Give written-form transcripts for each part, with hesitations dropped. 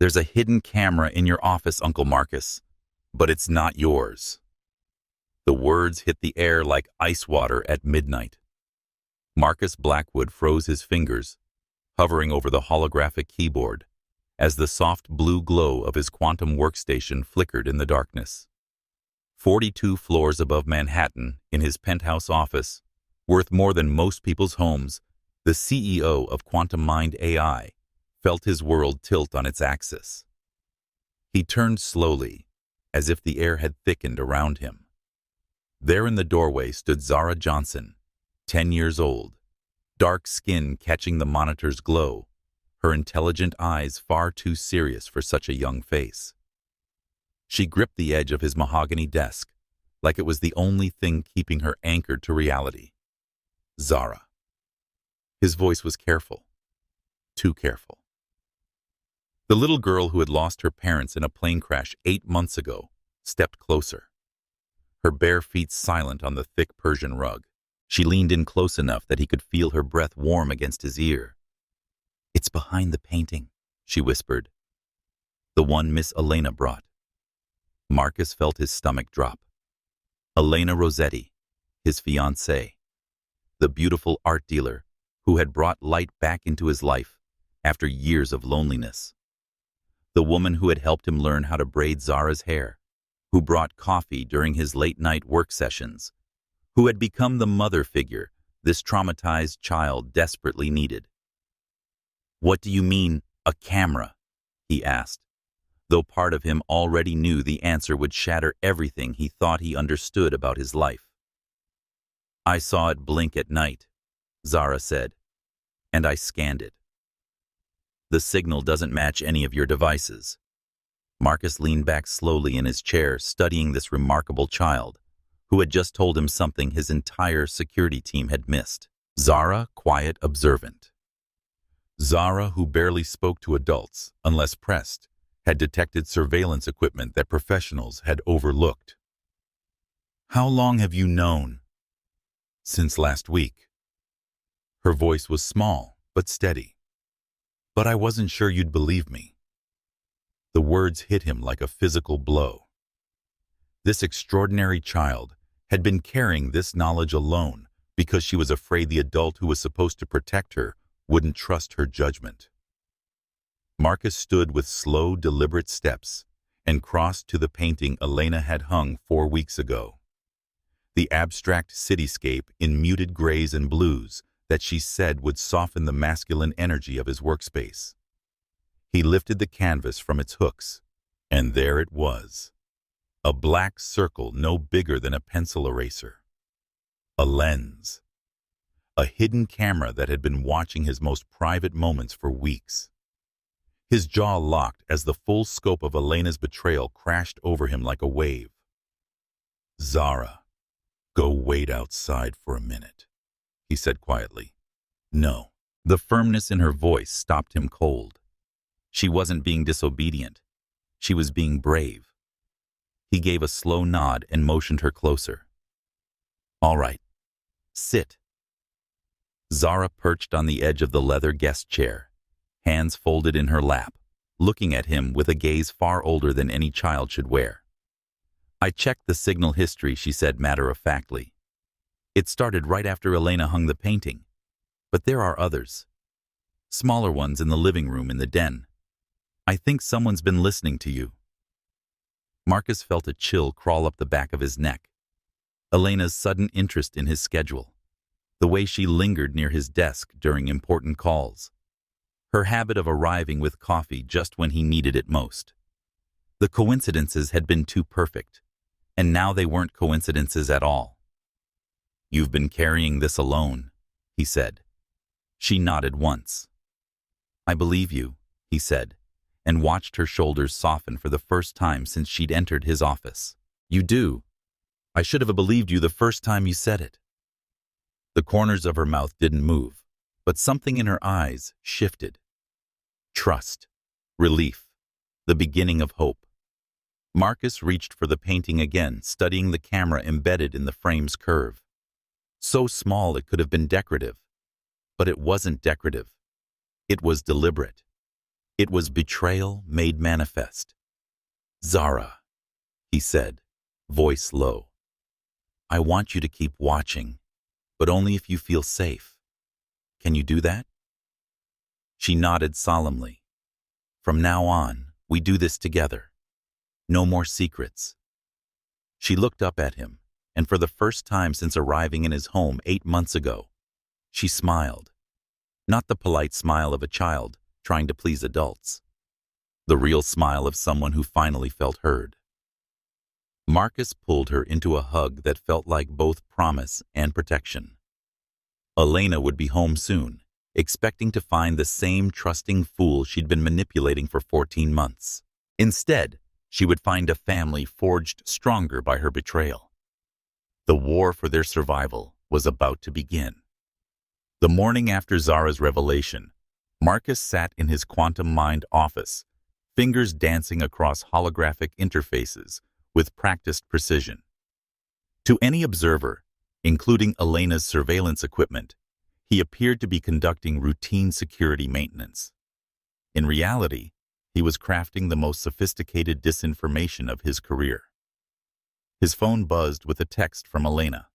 There's a hidden camera in your office, Uncle Marcus, but it's not yours. The words hit the air like ice water at midnight. Marcus Blackwood froze his fingers, hovering over the holographic keyboard, as the soft blue glow of his quantum workstation flickered in the darkness. 42 floors above Manhattan, in his penthouse office, worth more than most people's homes, the CEO of QuantumMind AI felt his world tilt on its axis. He turned slowly, as if the air had thickened around him. There in the doorway stood Zara Johnson, 10 years old, dark skin catching the monitor's glow, her intelligent eyes far too serious for such a young face. She gripped the edge of his mahogany desk, like it was the only thing keeping her anchored to reality. Zara. His voice was careful. Too careful. The little girl who had lost her parents in a plane crash 8 months ago stepped closer. Her bare feet silent on the thick Persian rug. She leaned in close enough that he could feel her breath warm against his ear. "It's behind the painting," she whispered. "The one Miss Elena brought." Marcus felt his stomach drop. Elena Rosetti, his fiancée, the beautiful art dealer who had brought light back into his life after years of loneliness. The woman who had helped him learn how to braid Zara's hair, who brought coffee during his late-night work sessions, who had become the mother figure this traumatized child desperately needed. "What do you mean, a camera?" he asked, though part of him already knew the answer would shatter everything he thought he understood about his life. "I saw it blink at night," Zara said, "and I scanned it. The signal doesn't match any of your devices." Marcus leaned back slowly in his chair, studying this remarkable child, who had just told him something his entire security team had missed. Zara, quiet, observant. Zara, who barely spoke to adults, unless pressed, had detected surveillance equipment that professionals had overlooked. "How long have you known?" "Since last week." Her voice was small, but steady. "But I wasn't sure you'd believe me." The words hit him like a physical blow. This extraordinary child had been carrying this knowledge alone because she was afraid the adult who was supposed to protect her wouldn't trust her judgment. Marcus stood with slow, deliberate steps and crossed to the painting Elena had hung 4 weeks ago. The abstract cityscape in muted grays and blues that she said would soften the masculine energy of his workspace. He lifted the canvas from its hooks, and there it was. A black circle no bigger than a pencil eraser. A lens. A hidden camera that had been watching his most private moments for weeks. His jaw locked as the full scope of Elena's betrayal crashed over him like a wave. "Zara, go wait outside for a minute," he said quietly. "No." The firmness in her voice stopped him cold. She wasn't being disobedient. She was being brave. He gave a slow nod and motioned her closer. "All right. Sit." Zara perched on the edge of the leather guest chair, hands folded in her lap, looking at him with a gaze far older than any child should wear. "I checked the signal history," she said matter-of-factly. "It started right after Elena hung the painting. But there are others. Smaller ones in the living room in the den. I think someone's been listening to you." Marcus felt a chill crawl up the back of his neck. Elena's sudden interest in his schedule. The way she lingered near his desk during important calls. Her habit of arriving with coffee just when he needed it most. The coincidences had been too perfect, and now they weren't coincidences at all. "You've been carrying this alone," he said. She nodded once. "I believe you," he said, and watched her shoulders soften for the first time since she'd entered his office. "You do. I should have believed you the first time you said it." The corners of her mouth didn't move, but something in her eyes shifted. Trust, relief, the beginning of hope. Marcus reached for the painting again, studying the camera embedded in the frame's curve. So small it could have been decorative. But it wasn't decorative. It was deliberate. It was betrayal made manifest. "Zara," he said, voice low. "I want you to keep watching, but only if you feel safe. Can you do that?" She nodded solemnly. "From now on, we do this together. No more secrets." She looked up at him, and for the first time since arriving in his home 8 months ago, she smiled. Not the polite smile of a child trying to please adults. The real smile of someone who finally felt heard. Marcus pulled her into a hug that felt like both promise and protection. Elena would be home soon, expecting to find the same trusting fool she'd been manipulating for 14 months. Instead, she would find a family forged stronger by her betrayal. The war for their survival was about to begin. The morning after Zara's revelation, Marcus sat in his QuantumMind office, fingers dancing across holographic interfaces with practiced precision. To any observer, including Elena's surveillance equipment, he appeared to be conducting routine security maintenance. In reality, he was crafting the most sophisticated disinformation of his career. His phone buzzed with a text from Elena.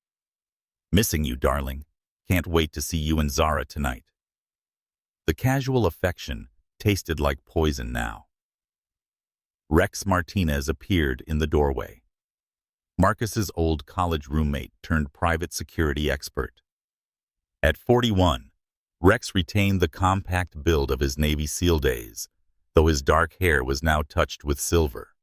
"Missing you, darling. Can't wait to see you and Zara tonight." The casual affection tasted like poison now. Rex Martinez appeared in the doorway. Marcus's old college roommate turned private security expert. At 41, Rex retained the compact build of his Navy SEAL days, though his dark hair was now touched with silver.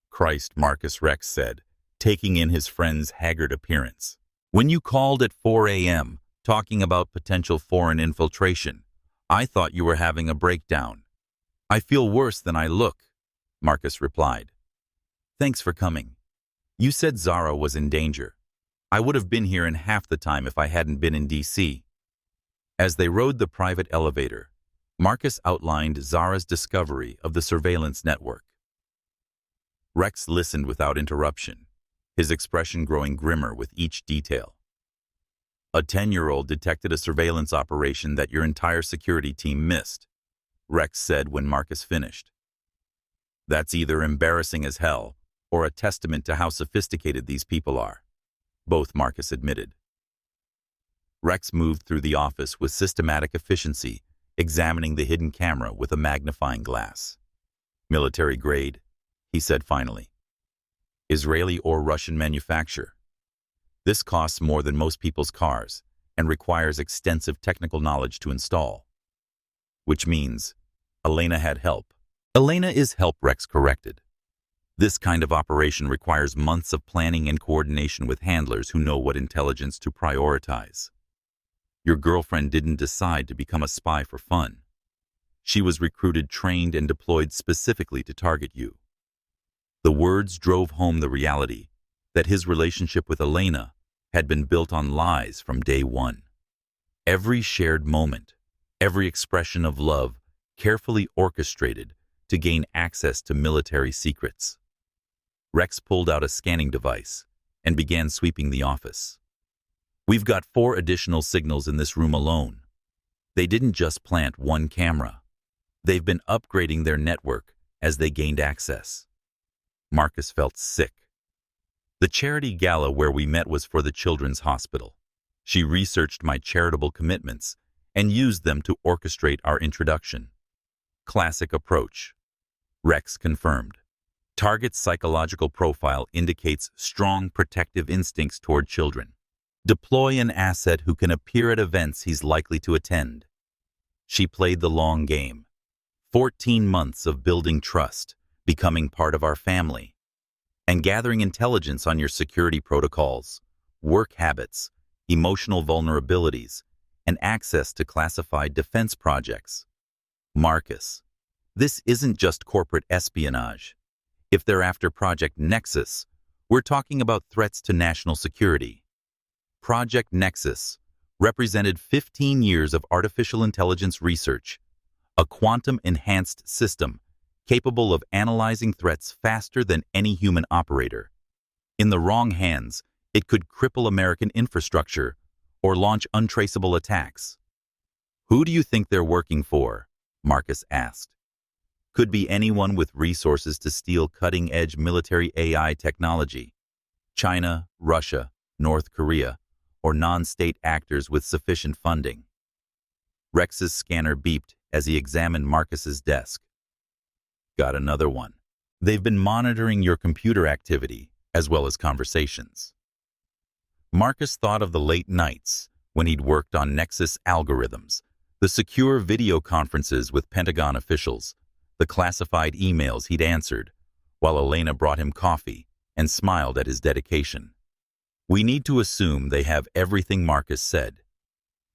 "Christ," Marcus, Rex said, taking in his friend's haggard appearance. "When you called at 4 a.m., talking about potential foreign infiltration, I thought you were having a breakdown." "I feel worse than I look," Marcus replied. "Thanks for coming. You said Zara was in danger. I would have been here in half the time if I hadn't been in D.C. As they rode the private elevator, Marcus outlined Zara's discovery of the surveillance network. Rex listened without interruption, his expression growing grimmer with each detail. "A 10-year-old detected a surveillance operation that your entire security team missed," Rex said when Marcus finished. "That's either embarrassing as hell or a testament to how sophisticated these people are," both Marcus admitted. Rex moved through the office with systematic efficiency, examining the hidden camera with a magnifying glass. "Military grade," he said finally. "Israeli or Russian manufacture. This costs more than most people's cars and requires extensive technical knowledge to install." "Which means Elena had help." "Elena is help," Rex corrected. "This kind of operation requires months of planning and coordination with handlers who know what intelligence to prioritize. Your girlfriend didn't decide to become a spy for fun. She was recruited, trained, and deployed specifically to target you." The words drove home the reality that his relationship with Elena had been built on lies from day one. Every shared moment, every expression of love, carefully orchestrated to gain access to military secrets. Rex pulled out a scanning device and began sweeping the office. "We've got 4 additional signals in this room alone. They didn't just plant one camera. They've been upgrading their network as they gained access." Marcus felt sick. "The charity gala where we met was for the Children's Hospital. She researched my charitable commitments and used them to orchestrate our introduction." "Classic approach," Rex confirmed. "Target's psychological profile indicates strong protective instincts toward children. Deploy an asset who can appear at events he's likely to attend." She played the long game. 14 months of building trust, becoming part of our family, and gathering intelligence on your security protocols, work habits, emotional vulnerabilities, and access to classified defense projects. "Marcus, this isn't just corporate espionage. If they're after Project NEXUS, we're talking about threats to national security." Project NEXUS represented 15 years of artificial intelligence research, a quantum-enhanced system capable of analyzing threats faster than any human operator. In the wrong hands, it could cripple American infrastructure or launch untraceable attacks. "Who do you think they're working for?" Marcus asked. Could be anyone with resources to steal cutting-edge military AI technology. China, Russia, North Korea, or non-state actors with sufficient funding. Rex's scanner beeped as he examined Marcus's desk. Got another one. They've been monitoring your computer activity, as well as conversations. Marcus thought of the late nights when he'd worked on Nexus algorithms, the secure video conferences with Pentagon officials, the classified emails he'd answered, while Elena brought him coffee and smiled at his dedication. We need to assume they have everything Marcus said.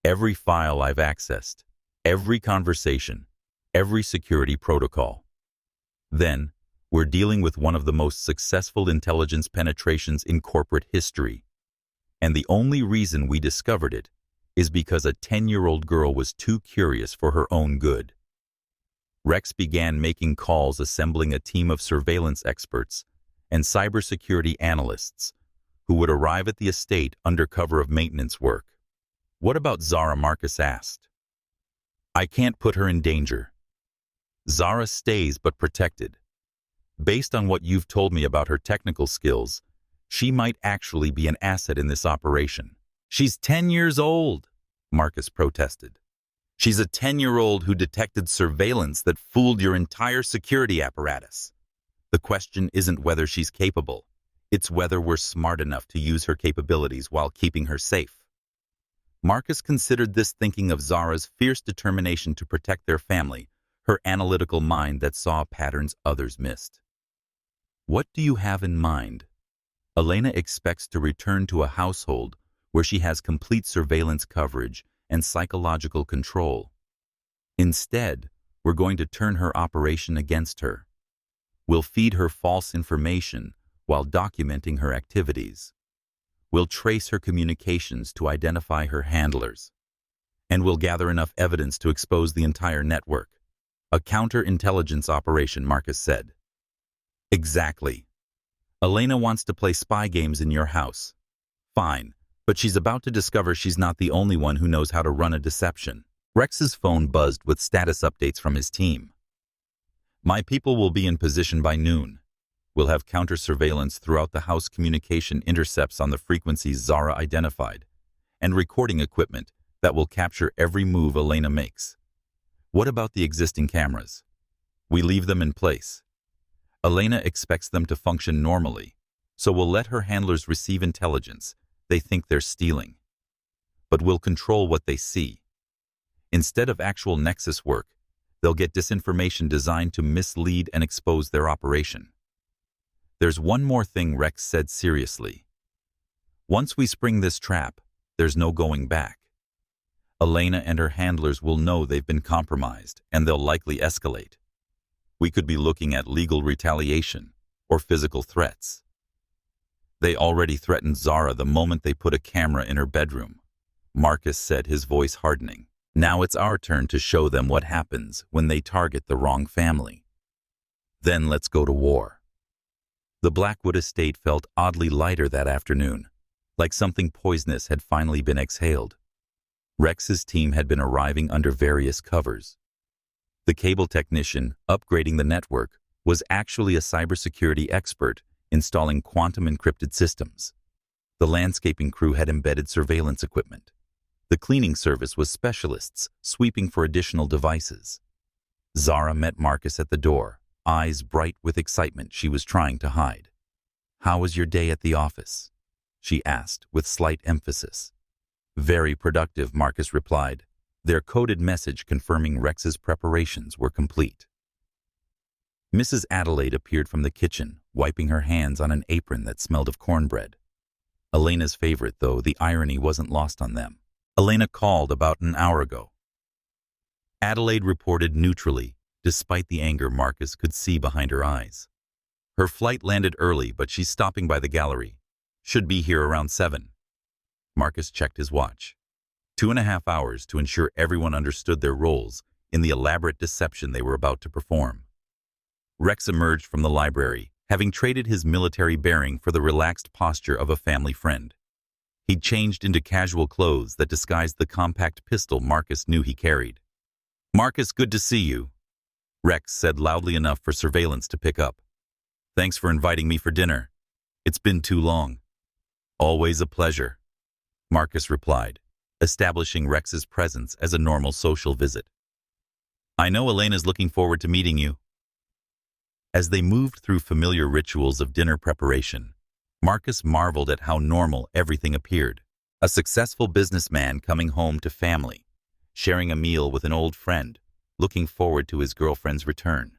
Every file I've accessed, every conversation, every security protocol. Then, we're dealing with one of the most successful intelligence penetrations in corporate history. And the only reason we discovered it is because a 10-year-old girl was too curious for her own good. Rex began making calls, assembling a team of surveillance experts and cybersecurity analysts who would arrive at the estate under cover of maintenance work. What about Zara? Marcus asked. I can't put her in danger. Zara stays but protected. Based on what you've told me about her technical skills, she might actually be an asset in this operation. She's 10 years old, Marcus protested. She's a 10-year-old who detected surveillance that fooled your entire security apparatus. The question isn't whether she's capable. It's whether we're smart enough to use her capabilities while keeping her safe. Marcus considered this, thinking of Zara's fierce determination to protect their family, her analytical mind that saw patterns others missed. What do you have in mind? Elena expects to return to a household where she has complete surveillance coverage and psychological control. Instead, we're going to turn her operation against her. We'll feed her false information while documenting her activities. We'll trace her communications to identify her handlers. And we'll gather enough evidence to expose the entire network. A counterintelligence operation, Marcus said. Exactly. Elena wants to play spy games in your house. Fine, but she's about to discover she's not the only one who knows how to run a deception. Rex's phone buzzed with status updates from his team. My people will be in position by noon. We'll have counter-surveillance throughout the house, communication intercepts on the frequencies Zara identified, and recording equipment that will capture every move Elena makes. What about the existing cameras? We leave them in place. Elena expects them to function normally, so we'll let her handlers receive intelligence they think they're stealing. But we'll control what they see. Instead of actual Nexus work, they'll get disinformation designed to mislead and expose their operation. There's one more thing, Rex said seriously. Once we spring this trap, there's no going back. Elena and her handlers will know they've been compromised, and they'll likely escalate. We could be looking at legal retaliation or physical threats. They already threatened Zara the moment they put a camera in her bedroom, Marcus said, his voice hardening. Now it's our turn to show them what happens when they target the wrong family. Then let's go to war. The Blackwood estate felt oddly lighter that afternoon, like something poisonous had finally been exhaled. Rex's team had been arriving under various covers. The cable technician upgrading the network was actually a cybersecurity expert installing quantum-encrypted systems. The landscaping crew had embedded surveillance equipment. The cleaning service was specialists sweeping for additional devices. Zara met Marcus at the door, eyes bright with excitement she was trying to hide. "How was your day at the office?" she asked with slight emphasis. "Very productive," Marcus replied, their coded message confirming Rex's preparations were complete. Mrs. Adelaide appeared from the kitchen, wiping her hands on an apron that smelled of cornbread. Elena's favorite, though the irony wasn't lost on them. Elena called about an hour ago. Adelaide reported neutrally, despite the anger Marcus could see behind her eyes. Her flight landed early, but she's stopping by the gallery. Should be here around 7. Marcus checked his watch. 2.5 hours to ensure everyone understood their roles in the elaborate deception they were about to perform. Rex emerged from the library, having traded his military bearing for the relaxed posture of a family friend. He'd changed into casual clothes that disguised the compact pistol Marcus knew he carried. "Marcus, good to see you." Rex said loudly enough for surveillance to pick up. "Thanks for inviting me for dinner. It's been too long." "Always a pleasure," Marcus replied, establishing Rex's presence as a normal social visit. "I know Elena's looking forward to meeting you." As they moved through familiar rituals of dinner preparation, Marcus marveled at how normal everything appeared. A successful businessman coming home to family, sharing a meal with an old friend, looking forward to his girlfriend's return.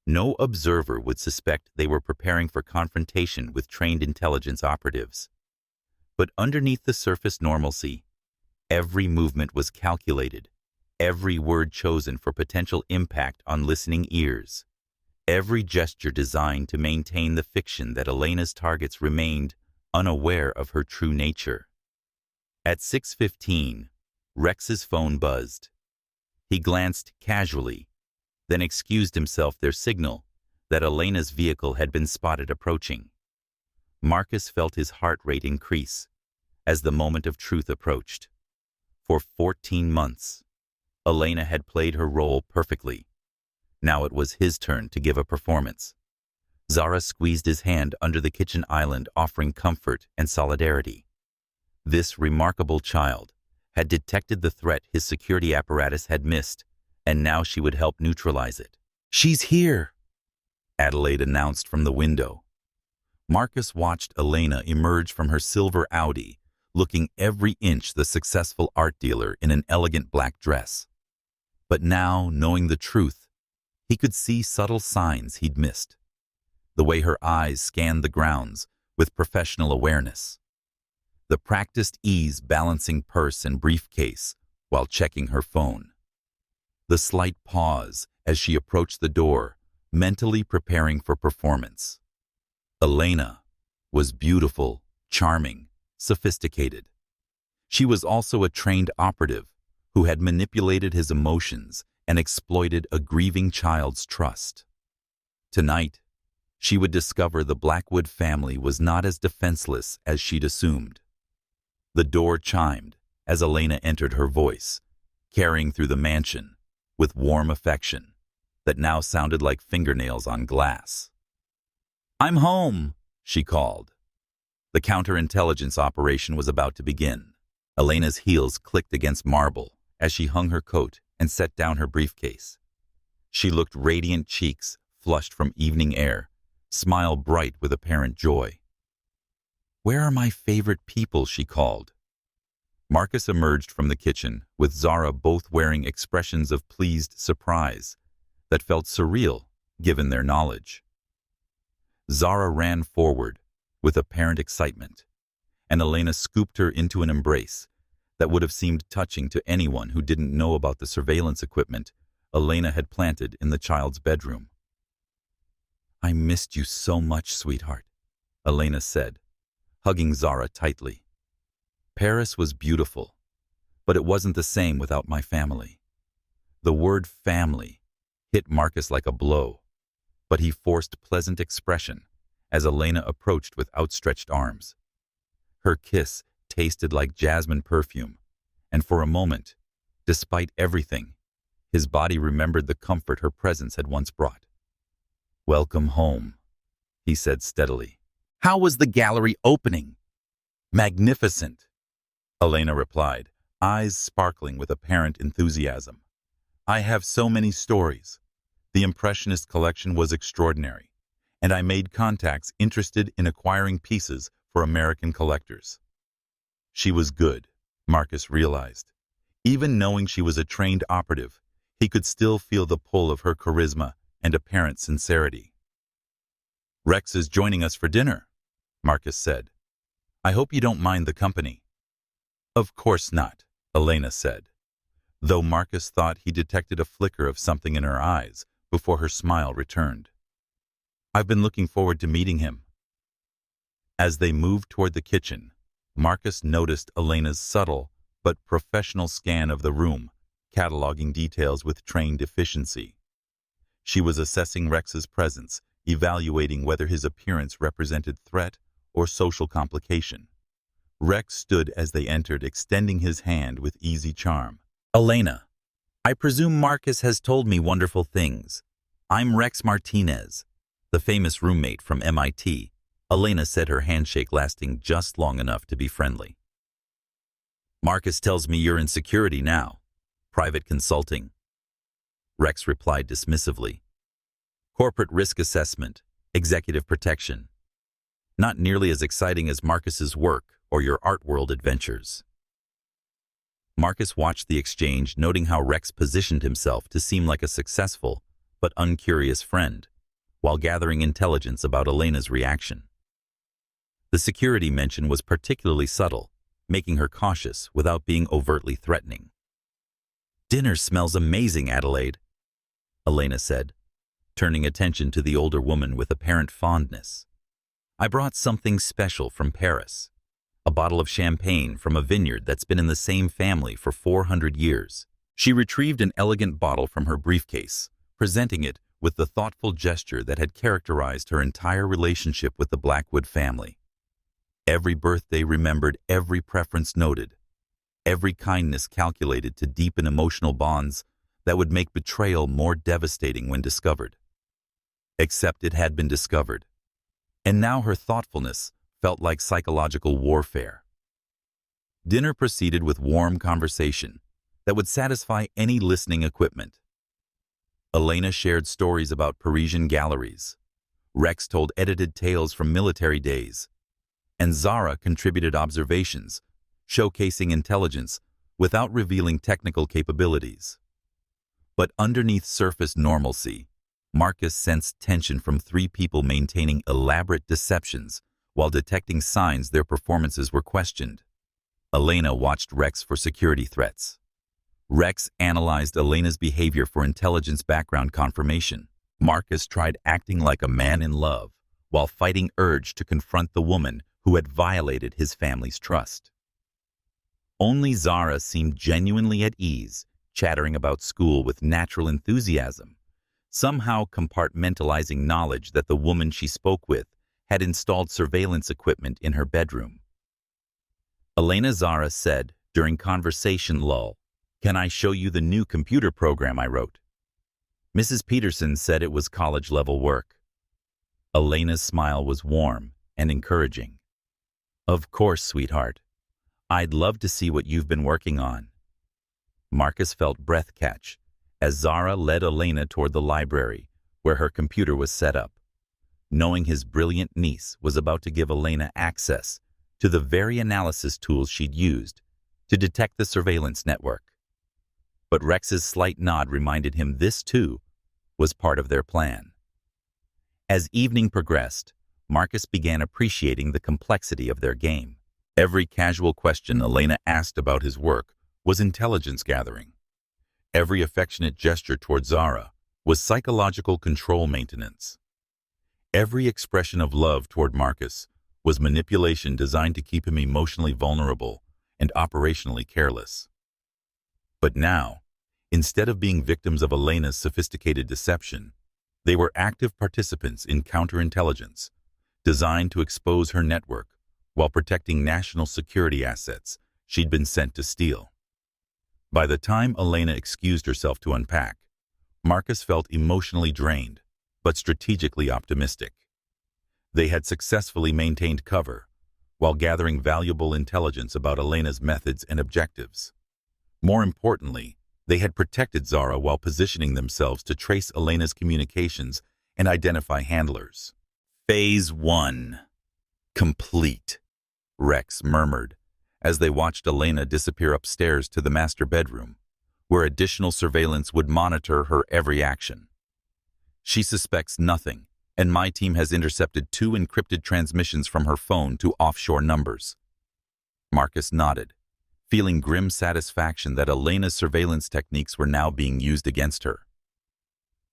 No observer would suspect they were preparing for confrontation with trained intelligence operatives. But underneath the surface normalcy, every movement was calculated, every word chosen for potential impact on listening ears, every gesture designed to maintain the fiction that Elena's targets remained unaware of her true nature. At 6:15, Rex's phone buzzed. He glanced casually, then excused himself their signal that Elena's vehicle had been spotted approaching. Marcus felt his heart rate increase as the moment of truth approached. For 14 months, Elena had played her role perfectly. Now it was his turn to give a performance. Zara squeezed his hand under the kitchen island, offering comfort and solidarity. This remarkable child had detected the threat his security apparatus had missed, and now she would help neutralize it. "She's here," Adelaide announced from the window. Marcus watched Elena emerge from her silver Audi, looking every inch the successful art dealer in an elegant black dress. But now, knowing the truth, he could see subtle signs he'd missed. The way her eyes scanned the grounds with professional awareness. The practiced ease balancing purse and briefcase while checking her phone. The slight pause as she approached the door, mentally preparing for performance. Elena was beautiful, charming, sophisticated. She was also a trained operative who had manipulated his emotions and exploited a grieving child's trust. Tonight, she would discover the Blackwood family was not as defenseless as she'd assumed. The door chimed as Elena entered, her voice carrying through the mansion with warm affection that now sounded like fingernails on glass. "I'm home," she called. The counterintelligence operation was about to begin. Elena's heels clicked against marble as she hung her coat and set down her briefcase. She looked radiant, cheeks flushed from evening air, smile bright with apparent joy. "Where are my favorite people?" she called. Marcus emerged from the kitchen, with Zara both wearing expressions of pleased surprise that felt surreal given their knowledge. Zara ran forward with apparent excitement, and Elena scooped her into an embrace that would have seemed touching to anyone who didn't know about the surveillance equipment Elena had planted in the child's bedroom. "I missed you so much, sweetheart," Elena said, hugging Zara tightly. Paris was beautiful, but it wasn't the same without my family. The word family hit Marcus like a blow, but he forced pleasant expression as Elena approached with outstretched arms. Her kiss tasted like jasmine perfume, and for a moment, despite everything, his body remembered the comfort her presence had once brought. "Welcome home," he said steadily. "How was the gallery opening?" "Magnificent," Elena replied, eyes sparkling with apparent enthusiasm. "I have so many stories. The Impressionist collection was extraordinary, and I made contacts interested in acquiring pieces for American collectors." She was good, Marcus realized. Even knowing she was a trained operative, he could still feel the pull of her charisma and apparent sincerity. "Rex is joining us for dinner," Marcus said. "I hope you don't mind the company." "Of course not," Elena said, though Marcus thought he detected a flicker of something in her eyes before her smile returned. "I've been looking forward to meeting him." As they moved toward the kitchen, Marcus noticed Elena's subtle but professional scan of the room, cataloging details with trained efficiency. She was assessing Rex's presence, evaluating whether his appearance represented threat or social complication. Rex stood as they entered, extending his hand with easy charm. "Elena, I presume Marcus has told me wonderful things. I'm Rex Martinez, the famous roommate from MIT. Elena said, her handshake lasting just long enough to be friendly. Marcus tells me you're in security now. Private consulting. Rex replied dismissively. Corporate risk assessment, executive protection. Not nearly as exciting as Marcus's work or your art world adventures. Marcus watched the exchange, noting how Rex positioned himself to seem like a successful but uncurious friend, while gathering intelligence about Elena's reaction. The security mention was particularly subtle, making her cautious without being overtly threatening. Dinner smells amazing, Adelaide, Elena said, turning attention to the older woman with apparent fondness. I brought something special from Paris, a bottle of champagne from a vineyard that's been in the same family for 400 years. She retrieved an elegant bottle from her briefcase, presenting it with the thoughtful gesture that had characterized her entire relationship with the Blackwood family. Every birthday remembered, every preference noted, every kindness calculated to deepen emotional bonds that would make betrayal more devastating when discovered. Except it had been discovered, and now her thoughtfulness felt like psychological warfare. Dinner proceeded with warm conversation that would satisfy any listening equipment. Elena shared stories about Parisian galleries. Rex told edited tales from military days, and Zara contributed observations, showcasing intelligence without revealing technical capabilities. But underneath surface normalcy, Marcus sensed tension from three people maintaining elaborate deceptions while detecting signs their performances were questioned. Elena watched Rex for security threats. Rex analyzed Elena's behavior for intelligence background confirmation. Marcus tried acting like a man in love while fighting urge to confront the woman who had violated his family's trust. Only Zara seemed genuinely at ease, chattering about school with natural enthusiasm, somehow compartmentalizing knowledge that the woman she spoke with had installed surveillance equipment in her bedroom. Elena Zara said during conversation lull, "Can I show you the new computer program I wrote?" Mrs. Peterson said it was college-level work. Elena's smile was warm and encouraging. "Of course, sweetheart. I'd love to see what you've been working on." Marcus felt breath catch as Zara led Elena toward the library where her computer was set up, knowing his brilliant niece was about to give Elena access to the very analysis tools she'd used to detect the surveillance network. But Rex's slight nod reminded him this, too, was part of their plan. As evening progressed, Marcus began appreciating the complexity of their game. Every casual question Elena asked about his work was intelligence gathering. Every affectionate gesture toward Zara was psychological control maintenance. Every expression of love toward Marcus was manipulation designed to keep him emotionally vulnerable and operationally careless. But now, instead of being victims of Elena's sophisticated deception, they were active participants in counterintelligence, designed to expose her network while protecting national security assets she'd been sent to steal. By the time Elena excused herself to unpack, Marcus felt emotionally drained, but strategically optimistic. They had successfully maintained cover while gathering valuable intelligence about Elena's methods and objectives. More importantly, they had protected Zara while positioning themselves to trace Elena's communications and identify handlers. Phase 1. Complete, Rex murmured as they watched Elena disappear upstairs to the master bedroom, where additional surveillance would monitor her every action. "She suspects nothing, and my team has intercepted 2 encrypted transmissions from her phone to offshore numbers." Marcus nodded, feeling grim satisfaction that Elena's surveillance techniques were now being used against her.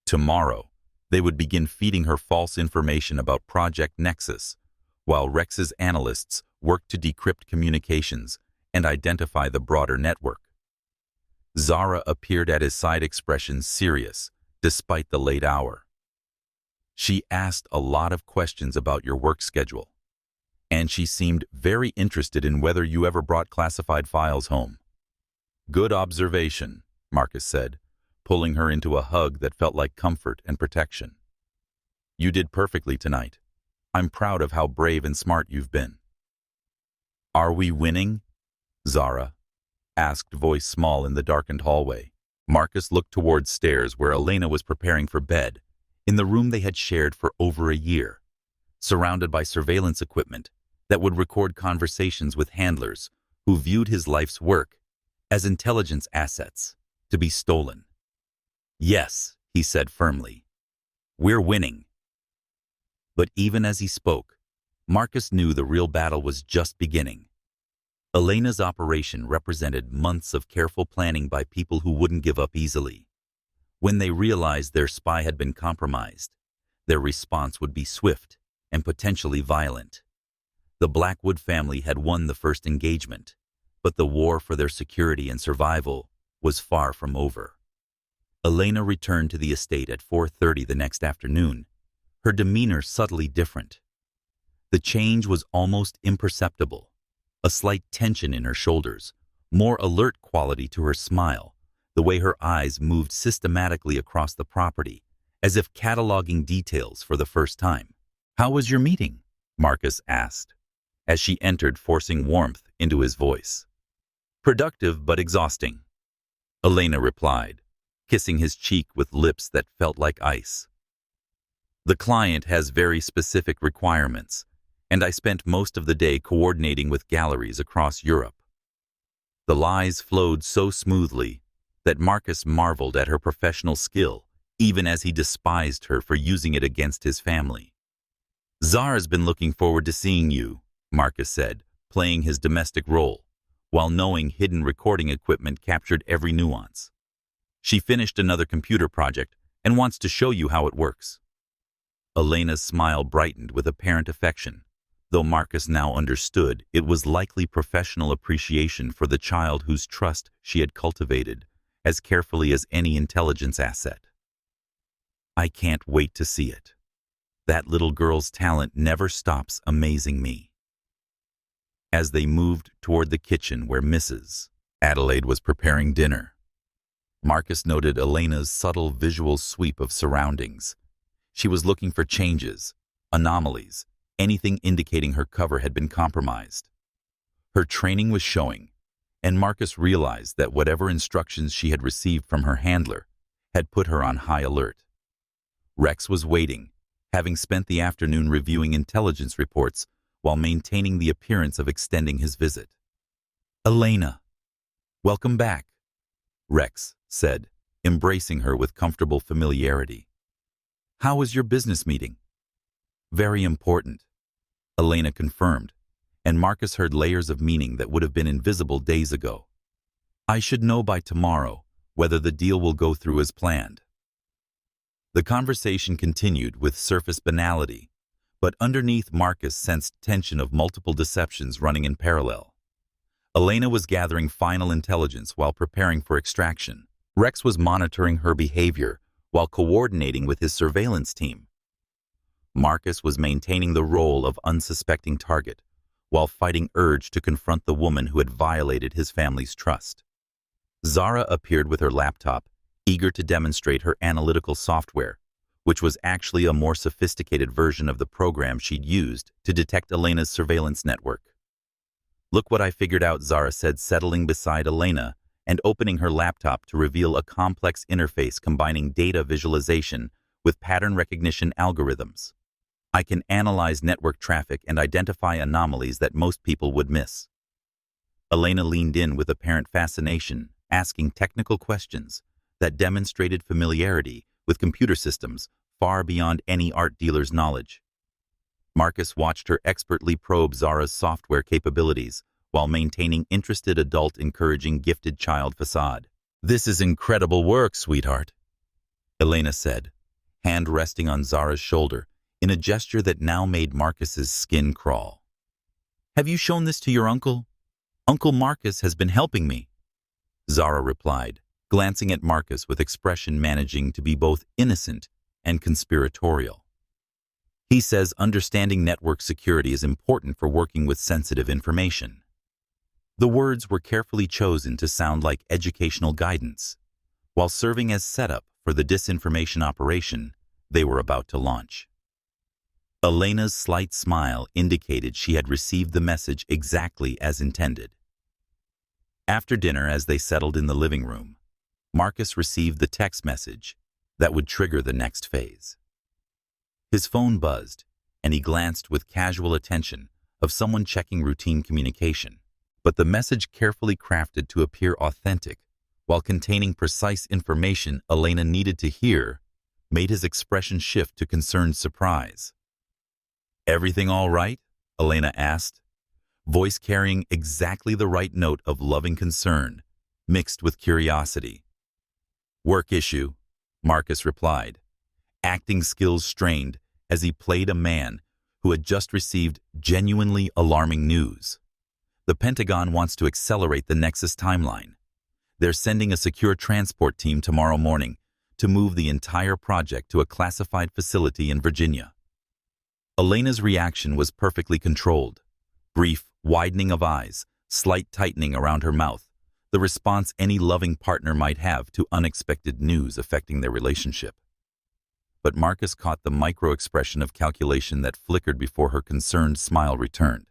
Tomorrow, they would begin feeding her false information about Project NEXUS, while Rex's analysts worked to decrypt communications and identify the broader network. Zara appeared at his side, expression serious, despite the late hour. "She asked a lot of questions about your work schedule, and she seemed very interested in whether you ever brought classified files home." "Good observation," Marcus said, pulling her into a hug that felt like comfort and protection. "You did perfectly tonight. I'm proud of how brave and smart you've been." "Are we winning?" Zara asked, voice small in the darkened hallway. Marcus looked towards stairs where Elena was preparing for bed, in the room they had shared for over a year, surrounded by surveillance equipment that would record conversations with handlers who viewed his life's work as intelligence assets to be stolen. "Yes," he said firmly. "We're winning." But even as he spoke, Marcus knew the real battle was just beginning. Elena's operation represented months of careful planning by people who wouldn't give up easily. When they realized their spy had been compromised, their response would be swift and potentially violent. The Blackwood family had won the first engagement, but the war for their security and survival was far from over. Elena returned to the estate at 4:30 the next afternoon, her demeanor subtly different. The change was almost imperceptible, a slight tension in her shoulders, more alert quality to her smile, the way her eyes moved systematically across the property, as if cataloging details for the first time. "How was your meeting?" Marcus asked, as she entered, forcing warmth into his voice. "Productive but exhausting," Elena replied, kissing his cheek with lips that felt like ice. "The client has very specific requirements, and I spent most of the day coordinating with galleries across Europe." The lies flowed so smoothly that Marcus marveled at her professional skill, even as he despised her for using it against his family. "Zara's been looking forward to seeing you," Marcus said, playing his domestic role, while knowing hidden recording equipment captured every nuance. "She finished another computer project and wants to show you how it works." Elena's smile brightened with apparent affection, though Marcus now understood it was likely professional appreciation for the child whose trust she had cultivated as carefully as any intelligence asset. "I can't wait to see it. That little girl's talent never stops amazing me." As they moved toward the kitchen where Mrs. Adelaide was preparing dinner, Marcus noted Elena's subtle visual sweep of surroundings. She was looking for changes, anomalies, anything indicating her cover had been compromised. Her training was showing, and Marcus realized that whatever instructions she had received from her handler had put her on high alert. Rex was waiting, having spent the afternoon reviewing intelligence reports while maintaining the appearance of extending his visit. "Elena, welcome back," Rex said, embracing her with comfortable familiarity. "How was your business meeting?" "Very important," Elena confirmed, and Marcus heard layers of meaning that would have been invisible days ago. "I should know by tomorrow whether the deal will go through as planned." The conversation continued with surface banality, but underneath Marcus sensed tension of multiple deceptions running in parallel. Elena was gathering final intelligence while preparing for extraction. Rex was monitoring her behavior while coordinating with his surveillance team. Marcus was maintaining the role of unsuspecting target while fighting urge to confront the woman who had violated his family's trust. Zara appeared with her laptop, eager to demonstrate her analytical software, which was actually a more sophisticated version of the program she'd used to detect Elena's surveillance network. "Look what I figured out," Zara said, settling beside Elena and opening her laptop to reveal a complex interface combining data visualization with pattern recognition algorithms. "I can analyze network traffic and identify anomalies that most people would miss." Elena leaned in with apparent fascination, asking technical questions that demonstrated familiarity with computer systems far beyond any art dealer's knowledge. Marcus watched her expertly probe Zara's software capabilities while maintaining interested adult encouraging gifted child facade. "This is incredible work, sweetheart," Elena said, hand resting on Zara's shoulder in a gesture that now made Marcus's skin crawl. "Have you shown this to your uncle?" "Uncle Marcus has been helping me," Zara replied, glancing at Marcus with expression managing to be both innocent and conspiratorial. "He says understanding network security is important for working with sensitive information." The words were carefully chosen to sound like educational guidance, while serving as setup for the disinformation operation they were about to launch. Elena's slight smile indicated she had received the message exactly as intended. After dinner, as they settled in the living room, Marcus received the text message that would trigger the next phase. His phone buzzed, and he glanced with casual attention of someone checking routine communication, but the message, carefully crafted to appear authentic while containing precise information Elena needed to hear, made his expression shift to concerned surprise. "Everything all right?" Elena asked, voice carrying exactly the right note of loving concern, mixed with curiosity. "Work issue," Marcus replied, acting skills strained as he played a man who had just received genuinely alarming news. "The Pentagon wants to accelerate the Nexus timeline. They're sending a secure transport team tomorrow morning to move the entire project to a classified facility in Virginia." Elena's reaction was perfectly controlled. Brief widening of eyes, slight tightening around her mouth, the response any loving partner might have to unexpected news affecting their relationship. But Marcus caught the micro-expression of calculation that flickered before her concerned smile returned.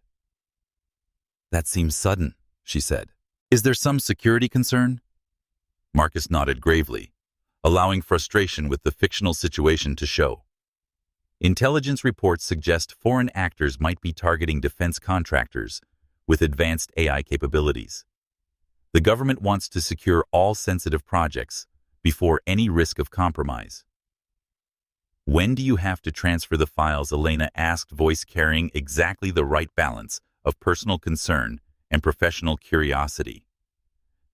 "That seems sudden," she said. "Is there some security concern?" Marcus nodded gravely, allowing frustration with the fictional situation to show. "Intelligence reports suggest foreign actors might be targeting defense contractors with advanced AI capabilities. The government wants to secure all sensitive projects before any risk of compromise." "When do you have to transfer the files?" Elena asked, voice carrying exactly the right balance of personal concern and professional curiosity.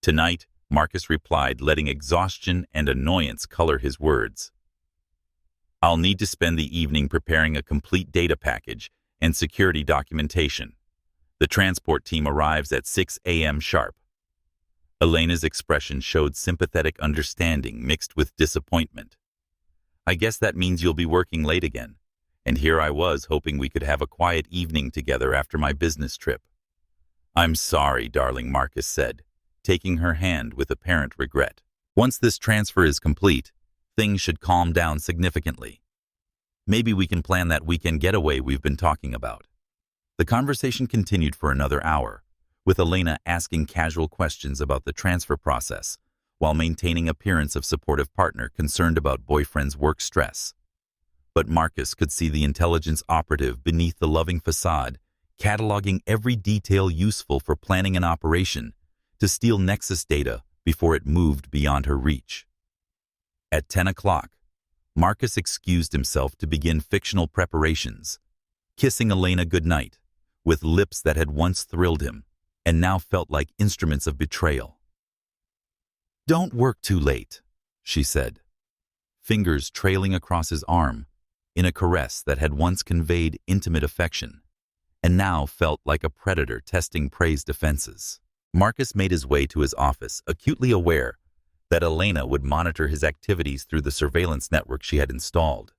"Tonight," Marcus replied, letting exhaustion and annoyance color his words. "I'll need to spend the evening preparing a complete data package and security documentation. The transport team arrives at 6 a.m. sharp." Elena's expression showed sympathetic understanding mixed with disappointment. "I guess that means you'll be working late again, and here I was hoping we could have a quiet evening together after my business trip." "I'm sorry, darling," Marcus said, taking her hand with apparent regret. "Once this transfer is complete, things should calm down significantly. Maybe we can plan that weekend getaway we've been talking about." The conversation continued for another hour, with Elena asking casual questions about the transfer process, while maintaining appearance of supportive partner concerned about boyfriend's work stress. But Marcus could see the intelligence operative beneath the loving facade, cataloging every detail useful for planning an operation to steal Nexus data before it moved beyond her reach. At 10 o'clock, Marcus excused himself to begin fictional preparations, kissing Elena goodnight with lips that had once thrilled him and now felt like instruments of betrayal. "Don't work too late," she said, fingers trailing across his arm in a caress that had once conveyed intimate affection and now felt like a predator testing prey's defenses. Marcus made his way to his office, acutely aware that Elena would monitor his activities through the surveillance network she had installed.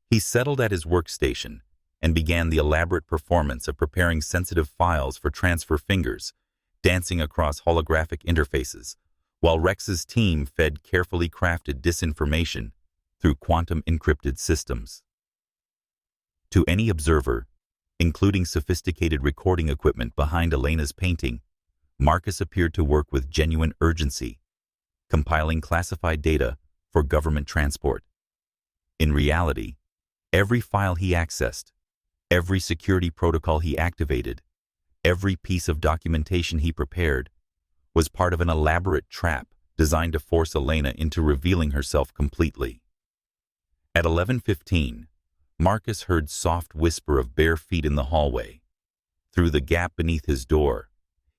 He settled at his workstation and began the elaborate performance of preparing sensitive files for transfer fingers, dancing across holographic interfaces, while Rex's team fed carefully crafted disinformation through quantum-encrypted systems. To any observer, including sophisticated recording equipment behind Elena's painting, Marcus appeared to work with genuine urgency, compiling classified data for government transport. In reality, every file he accessed, every security protocol he activated, every piece of documentation he prepared was part of an elaborate trap designed to force Elena into revealing herself completely. At 11:15, Marcus heard soft whisper of bare feet in the hallway. Through the gap beneath his door,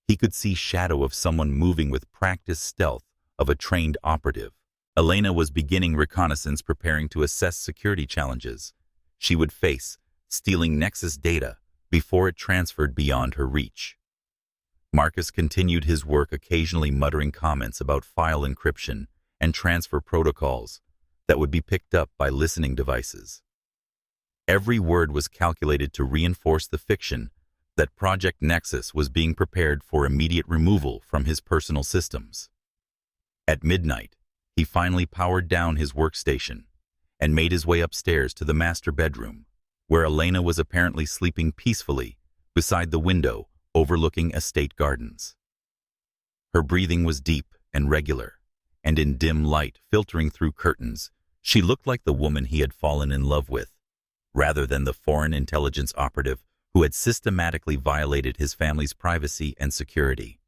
he could see shadow of someone moving with practiced stealth of a trained operative. Elena was beginning reconnaissance, preparing to assess security challenges she would face stealing Nexus data before it transferred beyond her reach. Marcus continued his work, occasionally muttering comments about file encryption and transfer protocols that would be picked up by listening devices. Every word was calculated to reinforce the fiction that Project NEXUS was being prepared for immediate removal from his personal systems. At midnight, he finally powered down his workstation and made his way upstairs to the master bedroom, where Elena was apparently sleeping peacefully beside the window overlooking estate gardens. Her breathing was deep and regular, and in dim light filtering through curtains, she looked like the woman he had fallen in love with, rather than the foreign intelligence operative who had systematically violated his family's privacy and security.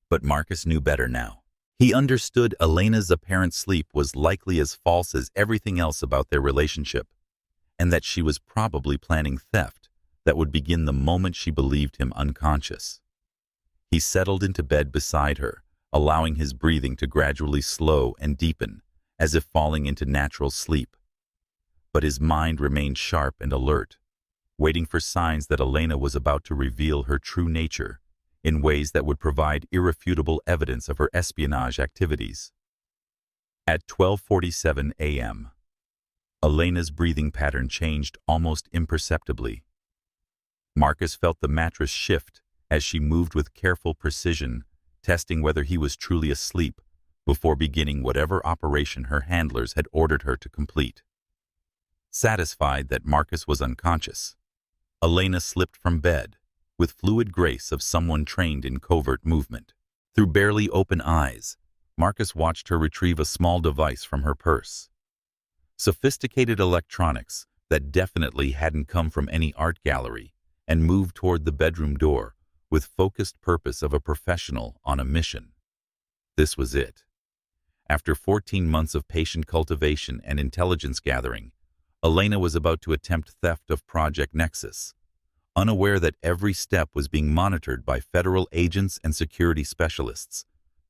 But Marcus knew better now. He understood Elena's apparent sleep was likely as false as everything else about their relationship, and that she was probably planning theft that would begin the moment she believed him unconscious. He settled into bed beside her, allowing his breathing to gradually slow and deepen, as if falling into natural sleep. But his mind remained sharp and alert, waiting for signs that Elena was about to reveal her true nature in ways that would provide irrefutable evidence of her espionage activities. At 12:47 a.m., Elena's breathing pattern changed almost imperceptibly. Marcus felt the mattress shift as she moved with careful precision, testing whether he was truly asleep before beginning whatever operation her handlers had ordered her to complete. Satisfied that Marcus was unconscious, Elena slipped from bed with fluid grace of someone trained in covert movement. Through barely open eyes, Marcus watched her retrieve a small device from her purse. Sophisticated electronics that definitely hadn't come from any art gallery, and moved toward the bedroom door with focused purpose of a professional on a mission. This was it. After 14 months of patient cultivation and intelligence gathering, Elena was about to attempt theft of Project NEXUS, unaware that every step was being monitored by federal agents and security specialists,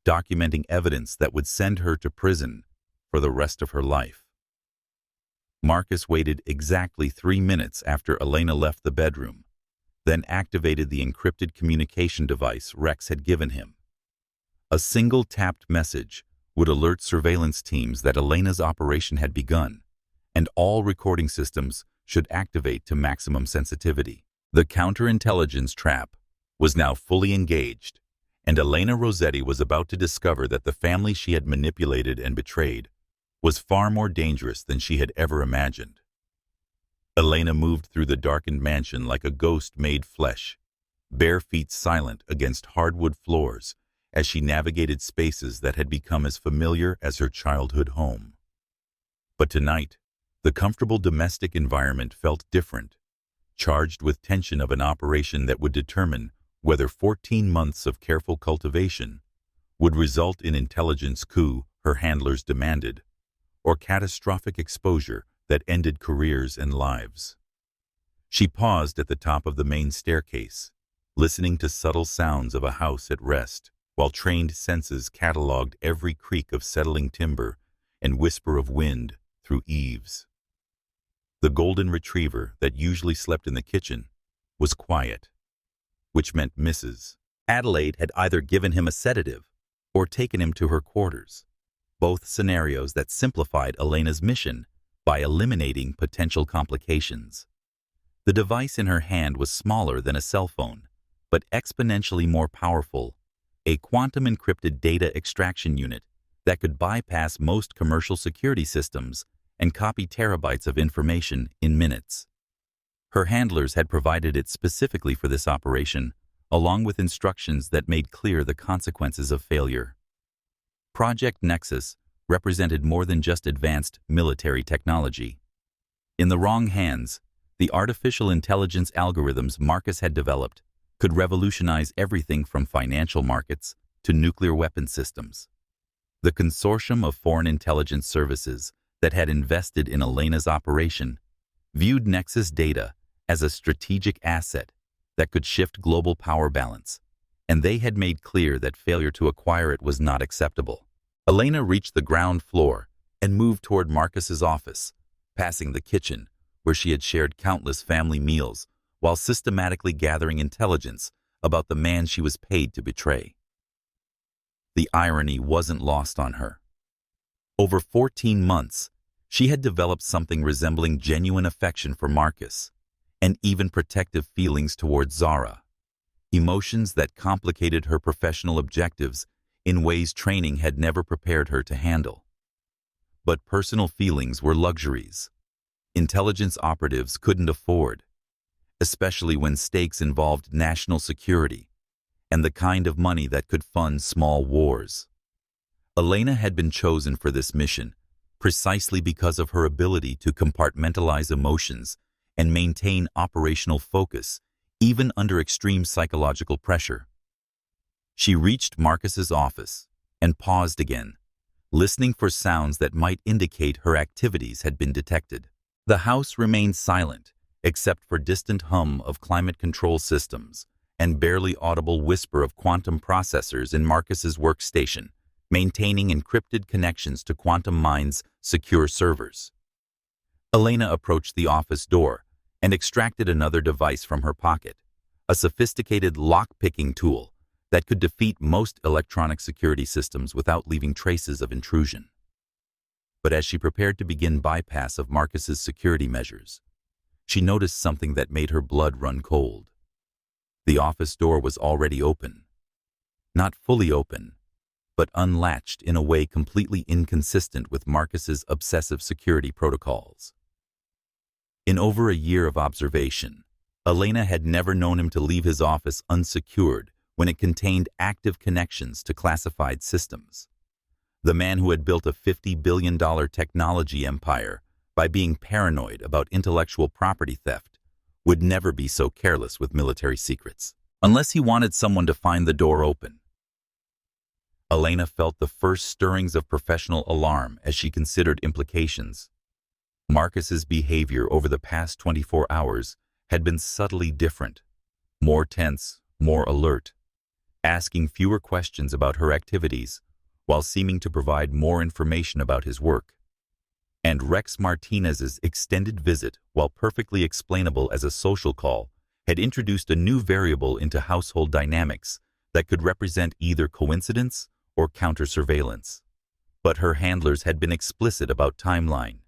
documenting evidence that would send her to prison for the rest of her life. Marcus waited exactly 3 minutes after Elena left the bedroom, then activated the encrypted communication device Rex had given him. A single tapped message would alert surveillance teams that Elena's operation had begun, and all recording systems should activate to maximum sensitivity. The counterintelligence trap was now fully engaged, and Elena Rosetti was about to discover that the family she had manipulated and betrayed was far more dangerous than she had ever imagined. Elena moved through the darkened mansion like a ghost made flesh, bare feet silent against hardwood floors as she navigated spaces that had become as familiar as her childhood home. But tonight, the comfortable domestic environment felt different, charged with tension of an operation that would determine whether 14 months of careful cultivation would result in intelligence coup her handlers demanded, or catastrophic exposure that ended careers and lives. She paused at the top of the main staircase, listening to subtle sounds of a house at rest, while trained senses cataloged every creak of settling timber and whisper of wind through eaves. The golden retriever that usually slept in the kitchen was quiet, which meant Mrs. Adelaide had either given him a sedative or taken him to her quarters, both scenarios that simplified Elena's mission by eliminating potential complications. The device in her hand was smaller than a cell phone, but exponentially more powerful, a quantum-encrypted data extraction unit that could bypass most commercial security systems and copy terabytes of information in minutes. Her handlers had provided it specifically for this operation, along with instructions that made clear the consequences of failure. Project NEXUS represented more than just advanced military technology. In the wrong hands, the artificial intelligence algorithms Marcus had developed could revolutionize everything from financial markets to nuclear weapon systems. The consortium of foreign intelligence services that had invested in Elena's operation viewed NEXUS data as a strategic asset that could shift global power balance, and they had made clear that failure to acquire it was not acceptable. Elena reached the ground floor and moved toward Marcus's office, passing the kitchen where she had shared countless family meals while systematically gathering intelligence about the man she was paid to betray. The irony wasn't lost on her. Over 14 months, she had developed something resembling genuine affection for Marcus, and even protective feelings towards Zara, emotions that complicated her professional objectives in ways training had never prepared her to handle. But personal feelings were luxuries intelligence operatives couldn't afford, especially when stakes involved national security and the kind of money that could fund small wars. Elena had been chosen for this mission precisely because of her ability to compartmentalize emotions and maintain operational focus even under extreme psychological pressure. She reached Marcus's office and paused again, listening for sounds that might indicate her activities had been detected. The house remained silent, except for distant hum of climate control systems and barely audible whisper of quantum processors in Marcus's workstation, maintaining encrypted connections to QuantumMind's secure servers. Elena approached the office door and extracted another device from her pocket, a sophisticated lock-picking tool that could defeat most electronic security systems without leaving traces of intrusion. But as she prepared to begin bypass of Marcus's security measures, she noticed something that made her blood run cold. The office door was already open. Not fully open, but unlatched in a way completely inconsistent with Marcus's obsessive security protocols. In over a year of observation, Elena had never known him to leave his office unsecured when it contained active connections to classified systems. The man who had built a $50 billion technology empire by being paranoid about intellectual property theft would never be so careless with military secrets, unless he wanted someone to find the door open. Elena felt the first stirrings of professional alarm as she considered implications. Marcus's behavior over the past 24 hours had been subtly different, more tense, more alert, asking fewer questions about her activities while seeming to provide more information about his work. And Rex Martinez's extended visit, while perfectly explainable as a social call, had introduced a new variable into household dynamics that could represent either coincidence or counter-surveillance. But her handlers had been explicit about timeline.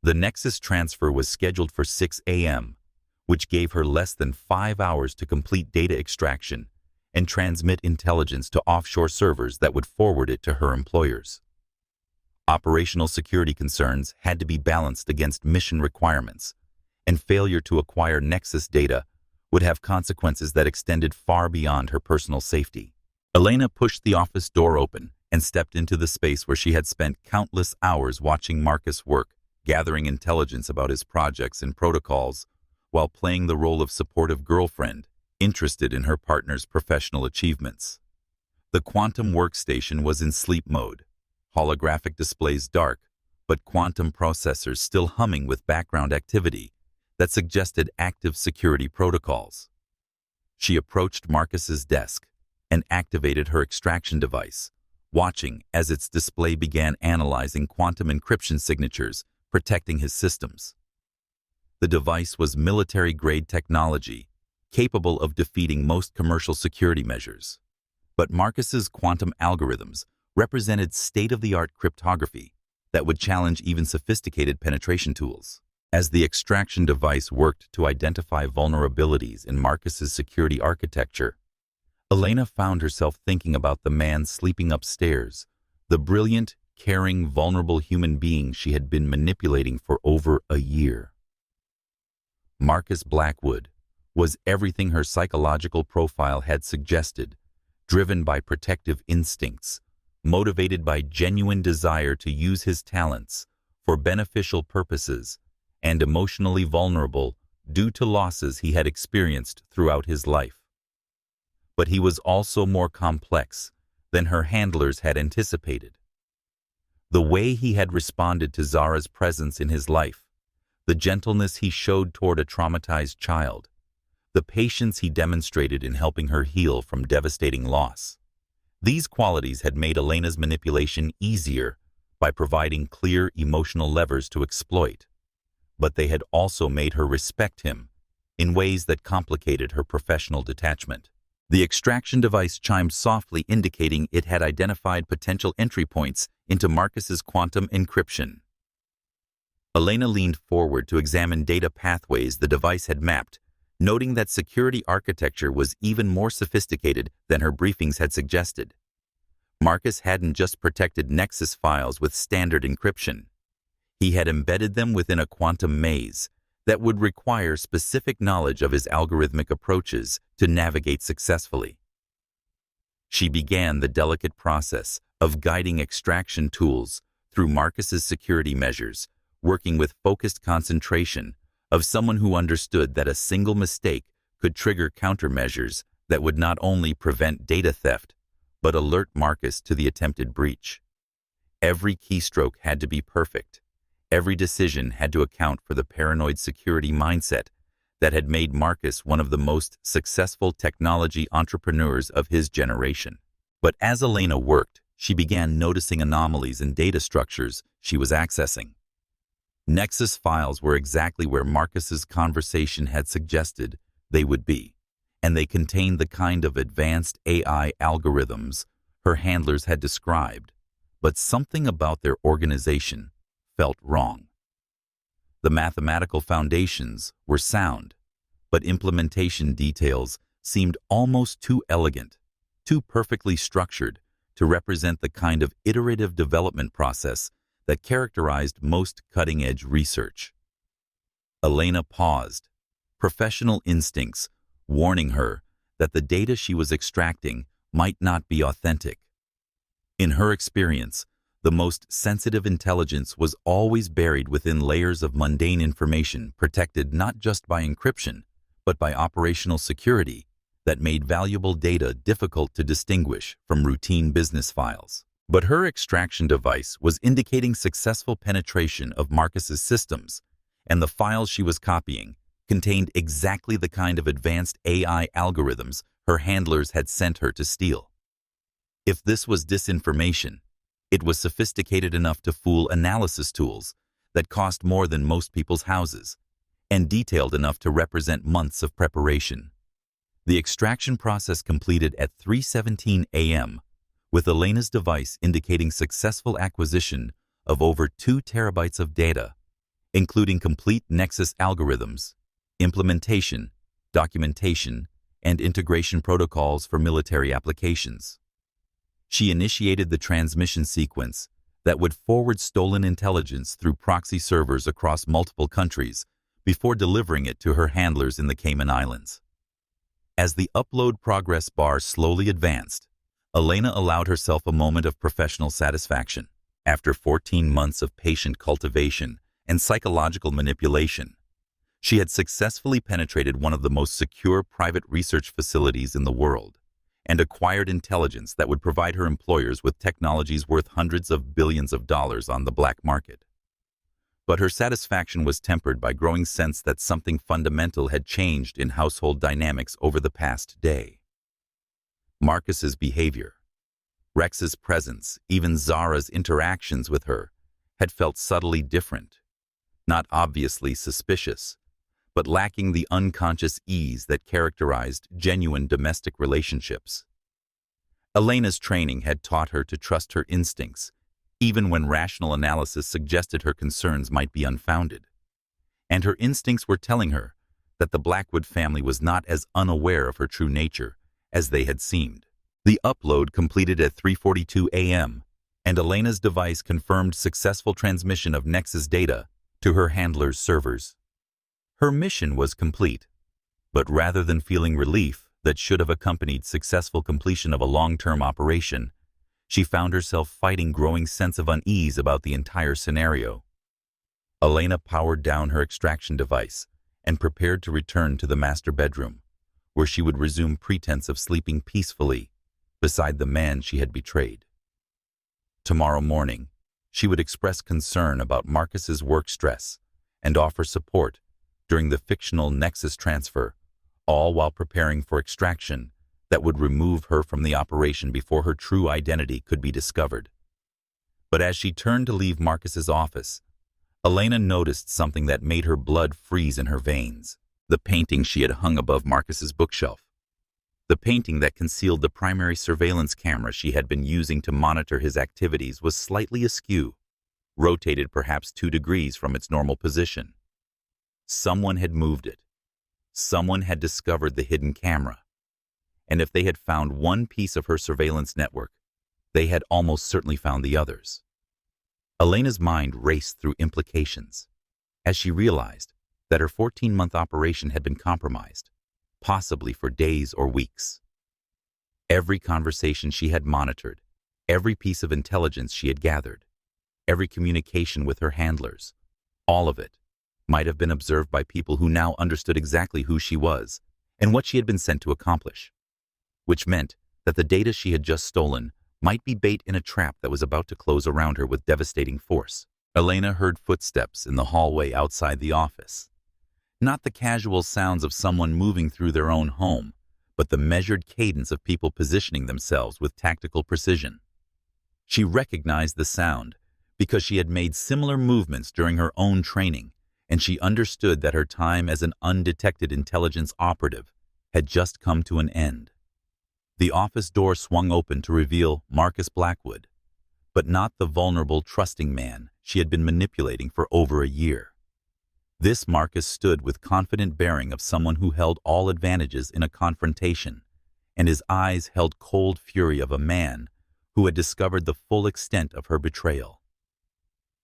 The Nexus transfer was scheduled for 6 a.m., which gave her less than 5 hours to complete data extraction and transmit intelligence to offshore servers that would forward it to her employers. Operational security concerns had to be balanced against mission requirements, and failure to acquire Nexus data would have consequences that extended far beyond her personal safety. Elena pushed the office door open and stepped into the space where she had spent countless hours watching Marcus work, gathering intelligence about his projects and protocols, while playing the role of supportive girlfriend, interested in her partner's professional achievements. The quantum workstation was in sleep mode, holographic displays dark, but quantum processors still humming with background activity that suggested active security protocols. She approached Marcus's desk and activated her extraction device, watching as its display began analyzing quantum encryption signatures protecting his systems. The device was military-grade technology, capable of defeating most commercial security measures. But Marcus's quantum algorithms represented state-of-the-art cryptography that would challenge even sophisticated penetration tools. As the extraction device worked to identify vulnerabilities in Marcus's security architecture, Elena found herself thinking about the man sleeping upstairs, the brilliant, caring, vulnerable human being she had been manipulating for over a year. Marcus Blackwood was everything her psychological profile had suggested, driven by protective instincts, motivated by genuine desire to use his talents for beneficial purposes, and emotionally vulnerable due to losses he had experienced throughout his life. But he was also more complex than her handlers had anticipated. The way he had responded to Zara's presence in his life, the gentleness he showed toward a traumatized child, the patience he demonstrated in helping her heal from devastating loss. These qualities had made Elena's manipulation easier by providing clear emotional levers to exploit, but they had also made her respect him in ways that complicated her professional detachment. The extraction device chimed softly, indicating it had identified potential entry points into Marcus's quantum encryption. Elena leaned forward to examine data pathways the device had mapped, noting that security architecture was even more sophisticated than her briefings had suggested. Marcus hadn't just protected Nexus files with standard encryption. He had embedded them within a quantum maze that would require specific knowledge of his algorithmic approaches to navigate successfully. She began the delicate process of guiding extraction tools through Marcus's security measures, working with focused concentration of someone who understood that a single mistake could trigger countermeasures that would not only prevent data theft, but alert Marcus to the attempted breach. Every keystroke had to be perfect. Every decision had to account for the paranoid security mindset that had made Marcus one of the most successful technology entrepreneurs of his generation. But as Elena worked, she began noticing anomalies in data structures she was accessing. Nexus files were exactly where Marcus's conversation had suggested they would be, and they contained the kind of advanced AI algorithms her handlers had described, but something about their organization felt wrong. The mathematical foundations were sound, but implementation details seemed almost too elegant, too perfectly structured to represent the kind of iterative development process that characterized most cutting-edge research. Elena paused, professional instincts warning her that the data she was extracting might not be authentic. In her experience, the most sensitive intelligence was always buried within layers of mundane information protected not just by encryption, but by operational security that made valuable data difficult to distinguish from routine business files. But her extraction device was indicating successful penetration of Marcus's systems, and the files she was copying contained exactly the kind of advanced AI algorithms her handlers had sent her to steal. If this was disinformation, it was sophisticated enough to fool analysis tools that cost more than most people's houses, and detailed enough to represent months of preparation. The extraction process completed at 3:17 a.m., with Elena's device indicating successful acquisition of over 2 terabytes of data, including complete Nexus algorithms, implementation, documentation, and integration protocols for military applications. She initiated the transmission sequence that would forward stolen intelligence through proxy servers across multiple countries before delivering it to her handlers in the Cayman Islands. As the upload progress bar slowly advanced, Elena allowed herself a moment of professional satisfaction. After 14 months of patient cultivation and psychological manipulation, she had successfully penetrated one of the most secure private research facilities in the world and acquired intelligence that would provide her employers with technologies worth hundreds of billions of dollars on the black market. But her satisfaction was tempered by growing sense that something fundamental had changed in household dynamics over the past day. Marcus's behavior, Rex's presence, even Zara's interactions with her, had felt subtly different, not obviously suspicious, but lacking the unconscious ease that characterized genuine domestic relationships. Elena's training had taught her to trust her instincts, even when rational analysis suggested her concerns might be unfounded. And her instincts were telling her that the Blackwood family was not as unaware of her true nature as they had seemed. The upload completed at 3:42 a.m., and Elena's device confirmed successful transmission of Nexus data to her handler's servers. Her mission was complete, but rather than feeling relief that should have accompanied successful completion of a long-term operation, she found herself fighting growing sense of unease about the entire scenario. Elena powered down her extraction device and prepared to return to the master bedroom, where she would resume pretense of sleeping peacefully beside the man she had betrayed. Tomorrow morning, she would express concern about Marcus's work stress and offer support during the fictional Nexus transfer, all while preparing for extraction that would remove her from the operation before her true identity could be discovered. But as she turned to leave Marcus's office, Elena noticed something that made her blood freeze in her veins. The painting she had hung above Marcus's bookshelf. The painting that concealed the primary surveillance camera she had been using to monitor his activities was slightly askew, rotated perhaps 2 degrees from its normal position. Someone had moved it. Someone had discovered the hidden camera. And if they had found one piece of her surveillance network, They had almost certainly found the others. Elena's mind raced through implications as she realized that her 14-month operation had been compromised, possibly for days or weeks. Every conversation she had monitored, every piece of intelligence she had gathered, every communication with her handlers, all of it might have been observed by people who now understood exactly who she was and what she had been sent to accomplish, which meant that the data she had just stolen might be bait in a trap that was about to close around her with devastating force. Elena heard footsteps in the hallway outside the office. Not the casual sounds of someone moving through their own home, but the measured cadence of people positioning themselves with tactical precision. She recognized the sound because she had made similar movements during her own training, and she understood that her time as an undetected intelligence operative had just come to an end. The office door swung open to reveal Marcus Blackwood, but not the vulnerable, trusting man she had been manipulating for over a year. This Marcus stood with confident bearing of someone who held all advantages in a confrontation, and his eyes held cold fury of a man who had discovered the full extent of her betrayal.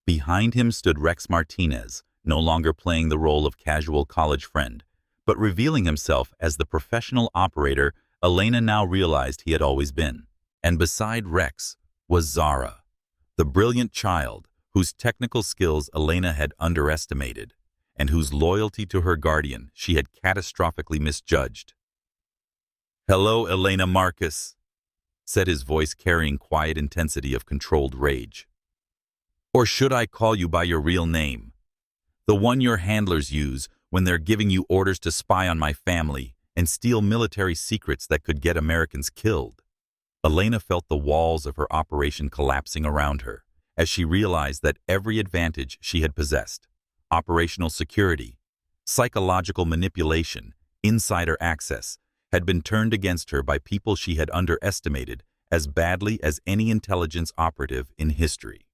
Behind him stood Rex Martinez, no longer playing the role of casual college friend, but revealing himself as the professional operator Elena now realized he had always been. And beside Rex was Zara, the brilliant child whose technical skills Elena had underestimated, and whose loyalty to her guardian she had catastrophically misjudged. "Hello, Elena Marcus," said his voice carrying quiet intensity of controlled rage. "Or should I call you by your real name? The one your handlers use when they're giving you orders to spy on my family and steal military secrets that could get Americans killed." Elena felt the walls of her operation collapsing around her as she realized that every advantage she had possessed, operational security, psychological manipulation, insider access, had been turned against her by people she had underestimated as badly as any intelligence operative in history.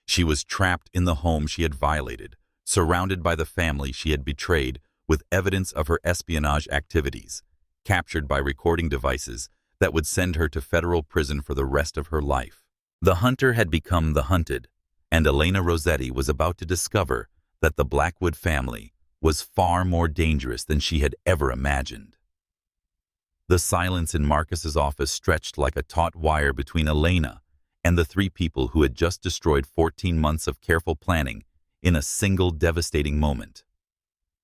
She was trapped in the home she had violated, surrounded by the family she had betrayed, with evidence of her espionage activities, captured by recording devices that would send her to federal prison for the rest of her life. The hunter had become the hunted, and Elena Rosetti was about to discover that the Blackwood family was far more dangerous than she had ever imagined. The silence in Marcus's office stretched like a taut wire between Elena and the three people who had just destroyed 14 months of careful planning in a single devastating moment.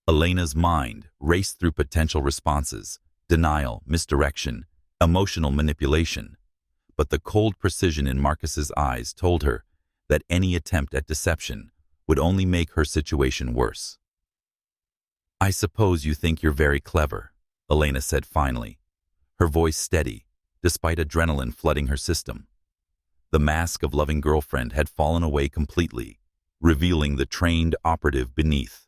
Elena's mind raced through potential responses, denial, misdirection, emotional manipulation, but the cold precision in Marcus's eyes told her that any attempt at deception would only make her situation worse. "I suppose you think you're very clever," Elena said finally, her voice steady, despite adrenaline flooding her system. The mask of loving girlfriend had fallen away completely, revealing the trained operative beneath.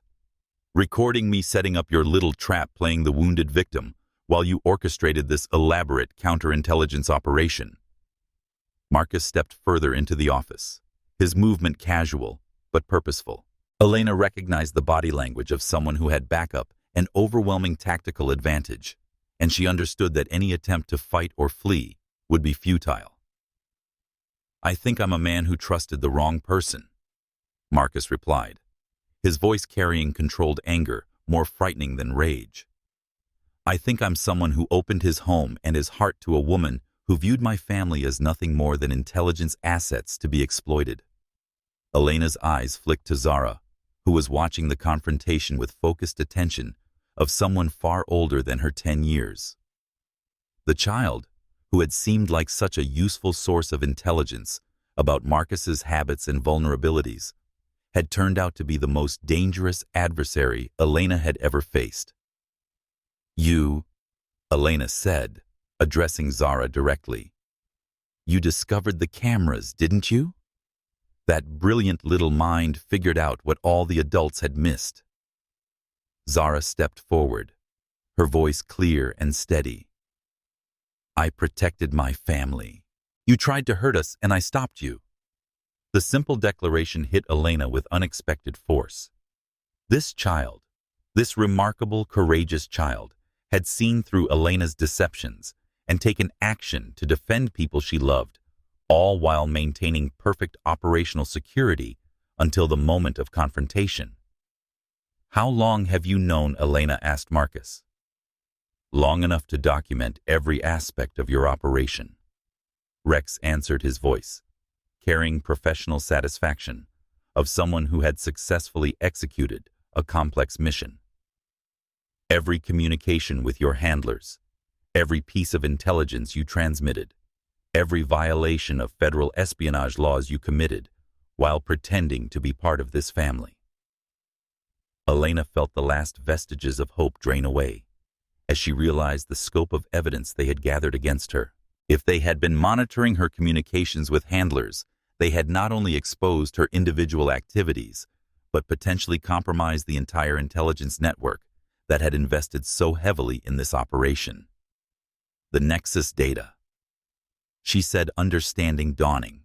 "Recording me setting up your little trap playing the wounded victim while you orchestrated this elaborate counterintelligence operation." Marcus stepped further into the office, his movement casual but purposeful. Elena recognized the body language of someone who had backup and overwhelming tactical advantage, and she understood that any attempt to fight or flee would be futile. "I think I'm a man who trusted the wrong person," Marcus replied, his voice carrying controlled anger, more frightening than rage. "I think I'm someone who opened his home and his heart to a woman who viewed my family as nothing more than intelligence assets to be exploited." Elena's eyes flicked to Zara, who was watching the confrontation with focused attention of someone far older than her 10 years. The child, who had seemed like such a useful source of intelligence about Marcus's habits and vulnerabilities, had turned out to be the most dangerous adversary Elena had ever faced. "You," Elena said, addressing Zara directly, "you discovered the cameras, didn't you? That brilliant little mind figured out what all the adults had missed." Zara stepped forward, her voice clear and steady. "I protected my family. You tried to hurt us and I stopped you." The simple declaration hit Elena with unexpected force. This child, this remarkable, courageous child, had seen through Elena's deceptions and taken action to defend people she loved, all while maintaining perfect operational security until the moment of confrontation. "How long have you known Elena?" asked Marcus. "Long enough to document every aspect of your operation," Rex answered, his voice carrying professional satisfaction of someone who had successfully executed a complex mission. "Every communication with your handlers, every piece of intelligence you transmitted, every violation of federal espionage laws you committed while pretending to be part of this family." Elena felt the last vestiges of hope drain away as she realized the scope of evidence they had gathered against her. If they had been monitoring her communications with handlers, they had not only exposed her individual activities, but potentially compromised the entire intelligence network that had invested so heavily in this operation. "The Nexus data," she said, understanding dawning.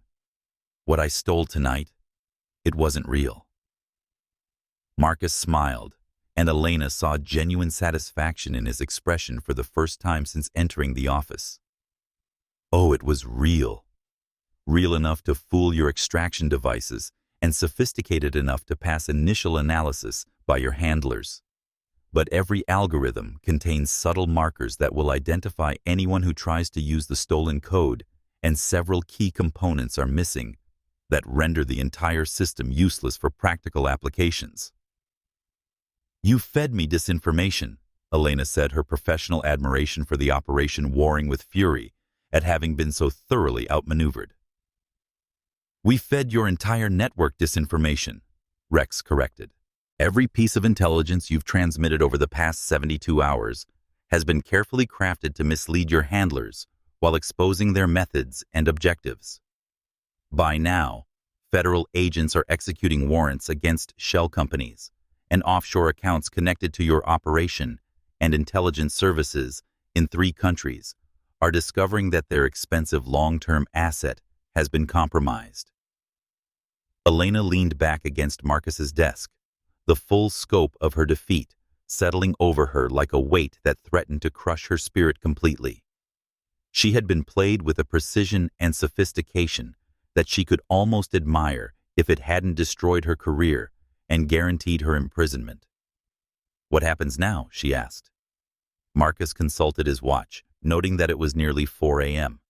"What I stole tonight, it wasn't real." Marcus smiled, and Elena saw genuine satisfaction in his expression for the first time since entering the office. "Oh, it was real. Real enough to fool your extraction devices and sophisticated enough to pass initial analysis by your handlers. But every algorithm contains subtle markers that will identify anyone who tries to use the stolen code, and several key components are missing that render the entire system useless for practical applications." "You fed me disinformation," Elena said, her professional admiration for the operation warring with fury at having been so thoroughly outmaneuvered. "We fed your entire network disinformation," Rex corrected. "Every piece of intelligence you've transmitted over the past 72 hours has been carefully crafted to mislead your handlers while exposing their methods and objectives. By now, federal agents are executing warrants against shell companies and offshore accounts connected to your operation, and intelligence services in 3 countries are discovering that their expensive long-term asset has been compromised." Elena leaned back against Marcus's desk, the full scope of her defeat settling over her like a weight that threatened to crush her spirit completely. She had been played with a precision and sophistication that she could almost admire if it hadn't destroyed her career and guaranteed her imprisonment. "What happens now?" she asked. Marcus consulted his watch, noting that it was nearly 4 a.m.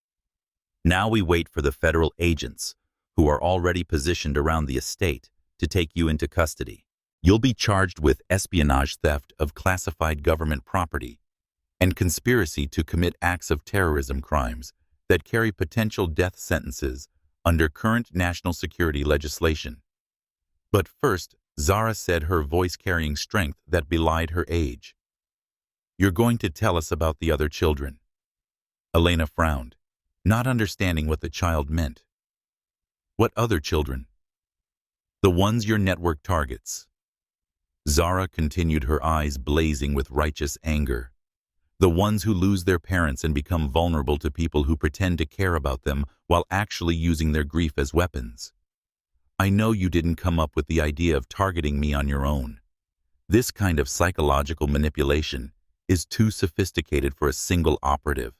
"Now we wait for the federal agents, who are already positioned around the estate, to take you into custody. You'll be charged with espionage, theft of classified government property, and conspiracy to commit acts of terrorism crimes that carry potential death sentences under current national security legislation." "But first," Zara said, her voice carrying strength that belied her age, "you're going to tell us about the other children." Elena frowned, not understanding what the child meant. "What other children?" "The ones your network targets." Zara continued, her eyes blazing with righteous anger. "The ones who lose their parents and become vulnerable to people who pretend to care about them while actually using their grief as weapons. I know you didn't come up with the idea of targeting me on your own. This kind of psychological manipulation is too sophisticated for a single operative."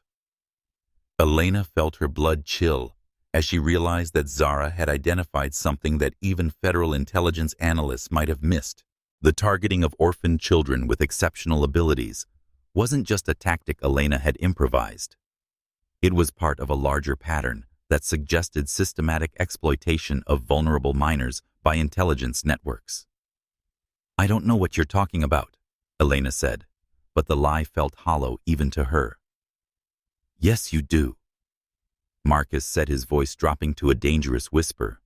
Elena felt her blood chill as she realized that Zara had identified something that even federal intelligence analysts might have missed. The targeting of orphaned children with exceptional abilities wasn't just a tactic Elena had improvised. It was part of a larger pattern that suggested systematic exploitation of vulnerable minors by intelligence networks. "I don't know what you're talking about," Elena said, but the lie felt hollow even to her. "Yes, you do," Marcus said, his voice dropping to a dangerous whisper.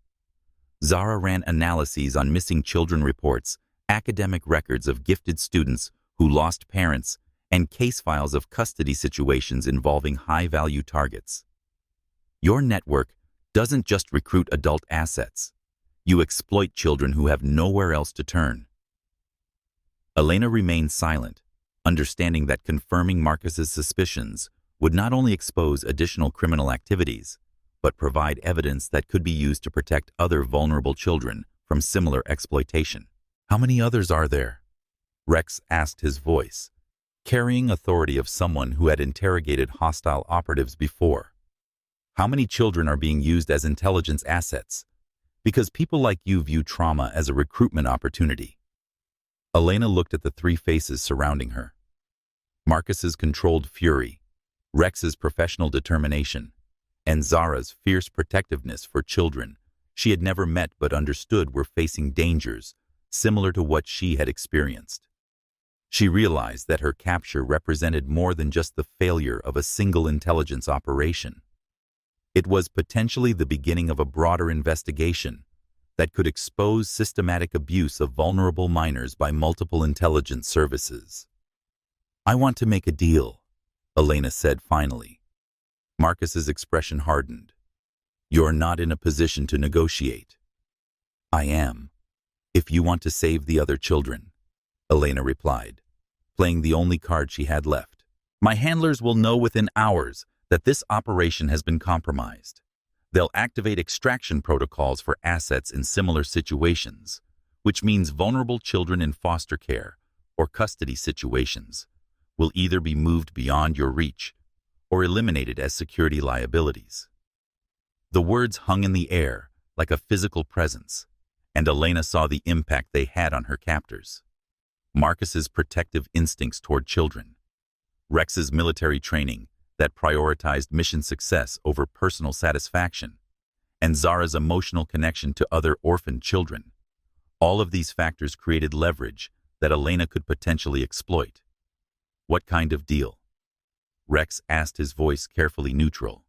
Zara ran analyses on missing children reports, academic records of gifted students who lost parents, and case files of custody situations involving high-value targets. "Your network doesn't just recruit adult assets. You exploit children who have nowhere else to turn." Elena remained silent, understanding that confirming Marcus's suspicions would not only expose additional criminal activities, but provide evidence that could be used to protect other vulnerable children from similar exploitation. "How many others are there?" Rex asked, his voice carrying authority of someone who had interrogated hostile operatives before. How many children are being used as intelligence assets? Because people like you view trauma as a recruitment opportunity. Elena looked at the three faces surrounding her. Marcus's controlled fury, Rex's professional determination, and Zara's fierce protectiveness for children she had never met but understood were facing dangers similar to what she had experienced. She realized that her capture represented more than just the failure of a single intelligence operation. It was potentially the beginning of a broader investigation that could expose systematic abuse of vulnerable minors by multiple intelligence services. "I want to make a deal," Elena said finally. Marcus's expression hardened. "You're not in a position to negotiate." "I am, if you want to save the other children," Elena replied, playing the only card she had left. "My handlers will know within hours that this operation has been compromised. They'll activate extraction protocols for assets in similar situations, which means vulnerable children in foster care or custody situations will either be moved beyond your reach or eliminated as security liabilities." The words hung in the air like a physical presence, and Elena saw the impact they had on her captors. Marcus's protective instincts toward children, Rex's military training that prioritized mission success over personal satisfaction, and Zara's emotional connection to other orphaned children. All of these factors created leverage that Elena could potentially exploit. "What kind of deal?" Rex asked, his voice carefully neutral.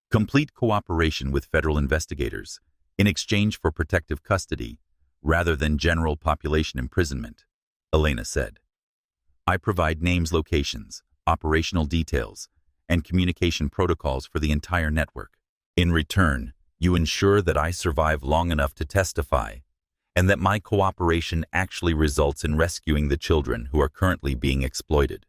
"Complete cooperation with federal investigators in exchange for protective custody rather than general population imprisonment," Elena said. "I provide names, locations, operational details, and communication protocols for the entire network. In return, you ensure that I survive long enough to testify and that my cooperation actually results in rescuing the children who are currently being exploited."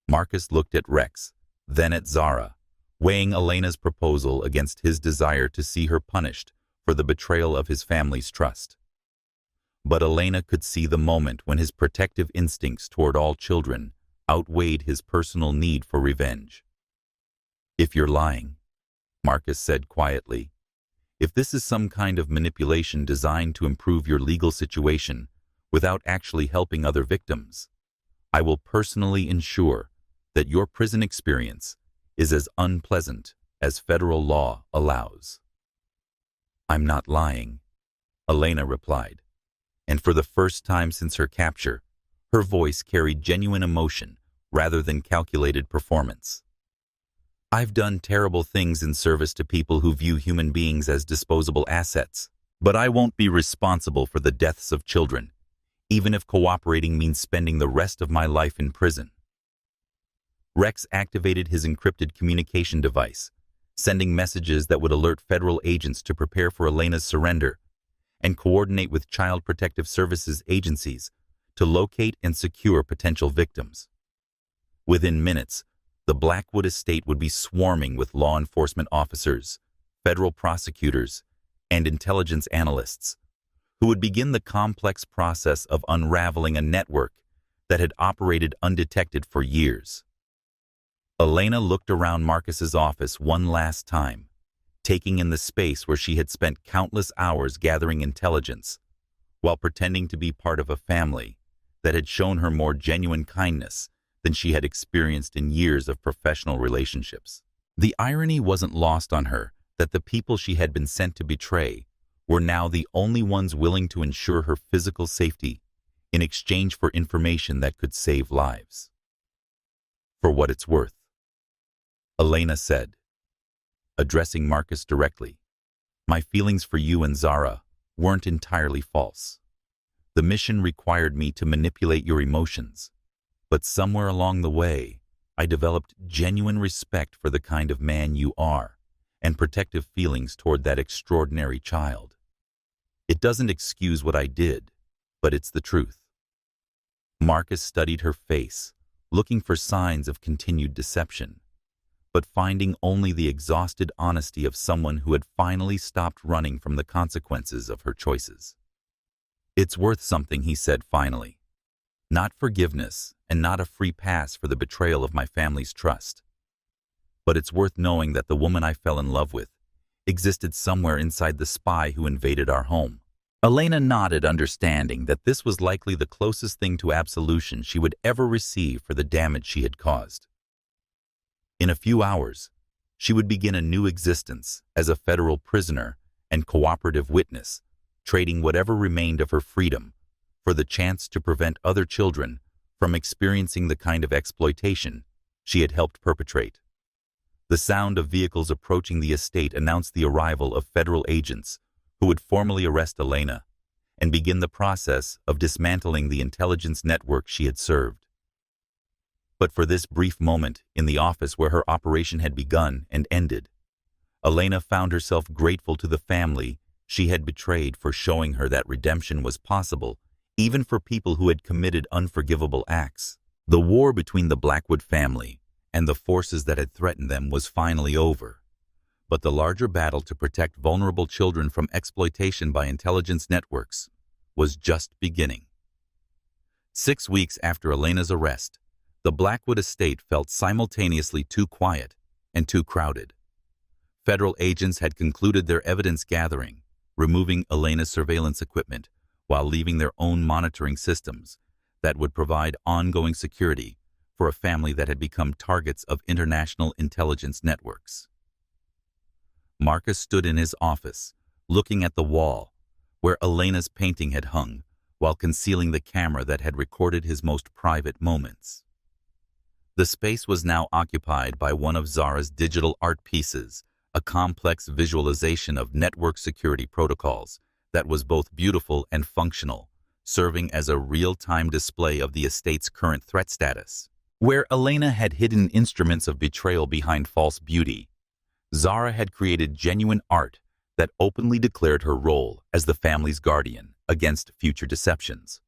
Marcus looked at Rex, then at Zara, weighing Elena's proposal against his desire to see her punished for the betrayal of his family's trust. But Elena could see the moment when his protective instincts toward all children outweighed his personal need for revenge. "If you're lying," Marcus said quietly, "if this is some kind of manipulation designed to improve your legal situation without actually helping other victims, I will personally ensure that your prison experience is as unpleasant as federal law allows." "I'm not lying," Elena replied, and for the first time since her capture, her voice carried genuine emotion rather than calculated performance. "I've done terrible things in service to people who view human beings as disposable assets, but I won't be responsible for the deaths of children, even if cooperating means spending the rest of my life in prison." Rex activated his encrypted communication device, sending messages that would alert federal agents to prepare for Elena's surrender and coordinate with Child Protective Services agencies to locate and secure potential victims. Within minutes, the Blackwood estate would be swarming with law enforcement officers, federal prosecutors, and intelligence analysts, who would begin the complex process of unraveling a network that had operated undetected for years. Elena looked around Marcus's office one last time, taking in the space where she had spent countless hours gathering intelligence, while pretending to be part of a family that had shown her more genuine kindness than she had experienced in years of professional relationships. The irony wasn't lost on her that the people she had been sent to betray were now the only ones willing to ensure her physical safety in exchange for information that could save lives. "For what it's worth," Elena said, addressing Marcus directly, "my feelings for you and Zara weren't entirely false. The mission required me to manipulate your emotions, but somewhere along the way, I developed genuine respect for the kind of man you are and protective feelings toward that extraordinary child. It doesn't excuse what I did, but it's the truth." Marcus studied her face, looking for signs of continued deception, but finding only the exhausted honesty of someone who had finally stopped running from the consequences of her choices. "It's worth something," he said finally. "Not forgiveness and not a free pass for the betrayal of my family's trust, but it's worth knowing that the woman I fell in love with existed somewhere inside the spy who invaded our home." Elena nodded, understanding that this was likely the closest thing to absolution she would ever receive for the damage she had caused. In a few hours, she would begin a new existence as a federal prisoner and cooperative witness, trading whatever remained of her freedom for the chance to prevent other children from experiencing the kind of exploitation she had helped perpetrate. The sound of vehicles approaching the estate announced the arrival of federal agents who would formally arrest Elena and begin the process of dismantling the intelligence network she had served. But for this brief moment in the office where her operation had begun and ended, Elena found herself grateful to the family she had betrayed for showing her that redemption was possible, even for people who had committed unforgivable acts. The war between the Blackwood family and the forces that had threatened them was finally over. But the larger battle to protect vulnerable children from exploitation by intelligence networks was just beginning. 6 weeks after Elena's arrest, the Blackwood estate felt simultaneously too quiet and too crowded. Federal agents had concluded their evidence gathering, removing Elena's surveillance equipment while leaving their own monitoring systems that would provide ongoing security for a family that had become targets of international intelligence networks. Marcus stood in his office, looking at the wall where Elena's painting had hung, while concealing the camera that had recorded his most private moments. The space was now occupied by one of Zara's digital art pieces, a complex visualization of network security protocols that was both beautiful and functional, serving as a real-time display of the estate's current threat status. Where Elena had hidden instruments of betrayal behind false beauty, Zara had created genuine art that openly declared her role as the family's guardian against future deceptions.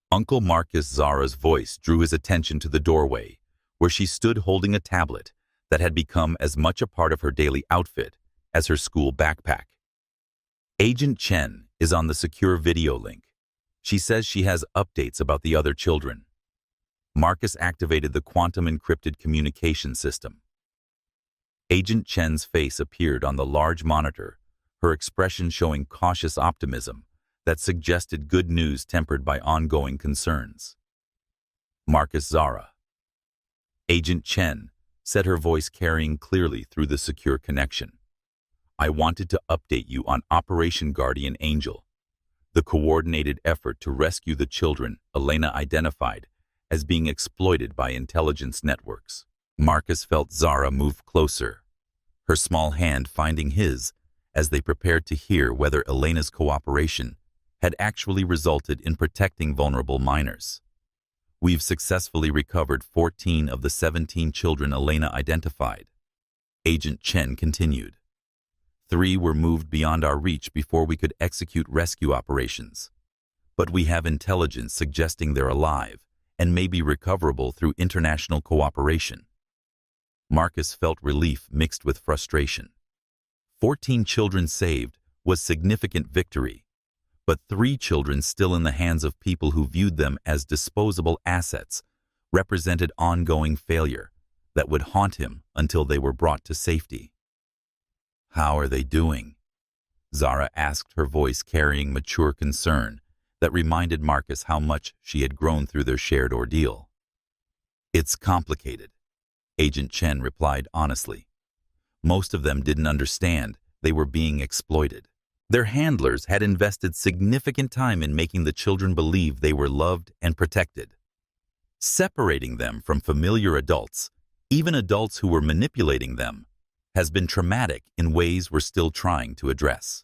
Uncle Marcus Zara's voice drew his attention to the doorway, where she stood holding a tablet that had become as much a part of her daily outfit as her school backpack. "Agent Chen is on the secure video link. She says she has updates about the other children." Marcus activated the quantum encrypted communication system. Agent Chen's face appeared on the large monitor, her expression showing cautious optimism that suggested good news tempered by ongoing concerns. "Marcus Zara." Agent Chen said, her voice carrying clearly through the secure connection. "I wanted to update you on Operation Guardian Angel, the coordinated effort to rescue the children Elena identified as being exploited by intelligence networks." Marcus felt Zara move closer, her small hand finding his as they prepared to hear whether Elena's cooperation had actually resulted in protecting vulnerable minors. "We've successfully recovered 14 of the 17 children Elena identified," Agent Chen continued. 3 were moved beyond our reach before we could execute rescue operations. But we have intelligence suggesting they're alive and may be recoverable through international cooperation. Marcus felt relief mixed with frustration. 14 children saved was significant victory, but 3 children still in the hands of people who viewed them as disposable assets represented ongoing failure that would haunt him until they were brought to safety. "How are they doing?" Zara asked, her voice carrying mature concern that reminded Marcus how much she had grown through their shared ordeal. "It's complicated," Agent Chen replied honestly. "Most of them didn't understand they were being exploited. Their handlers had invested significant time in making the children believe they were loved and protected. Separating them from familiar adults, even adults who were manipulating them, has been traumatic in ways we're still trying to address."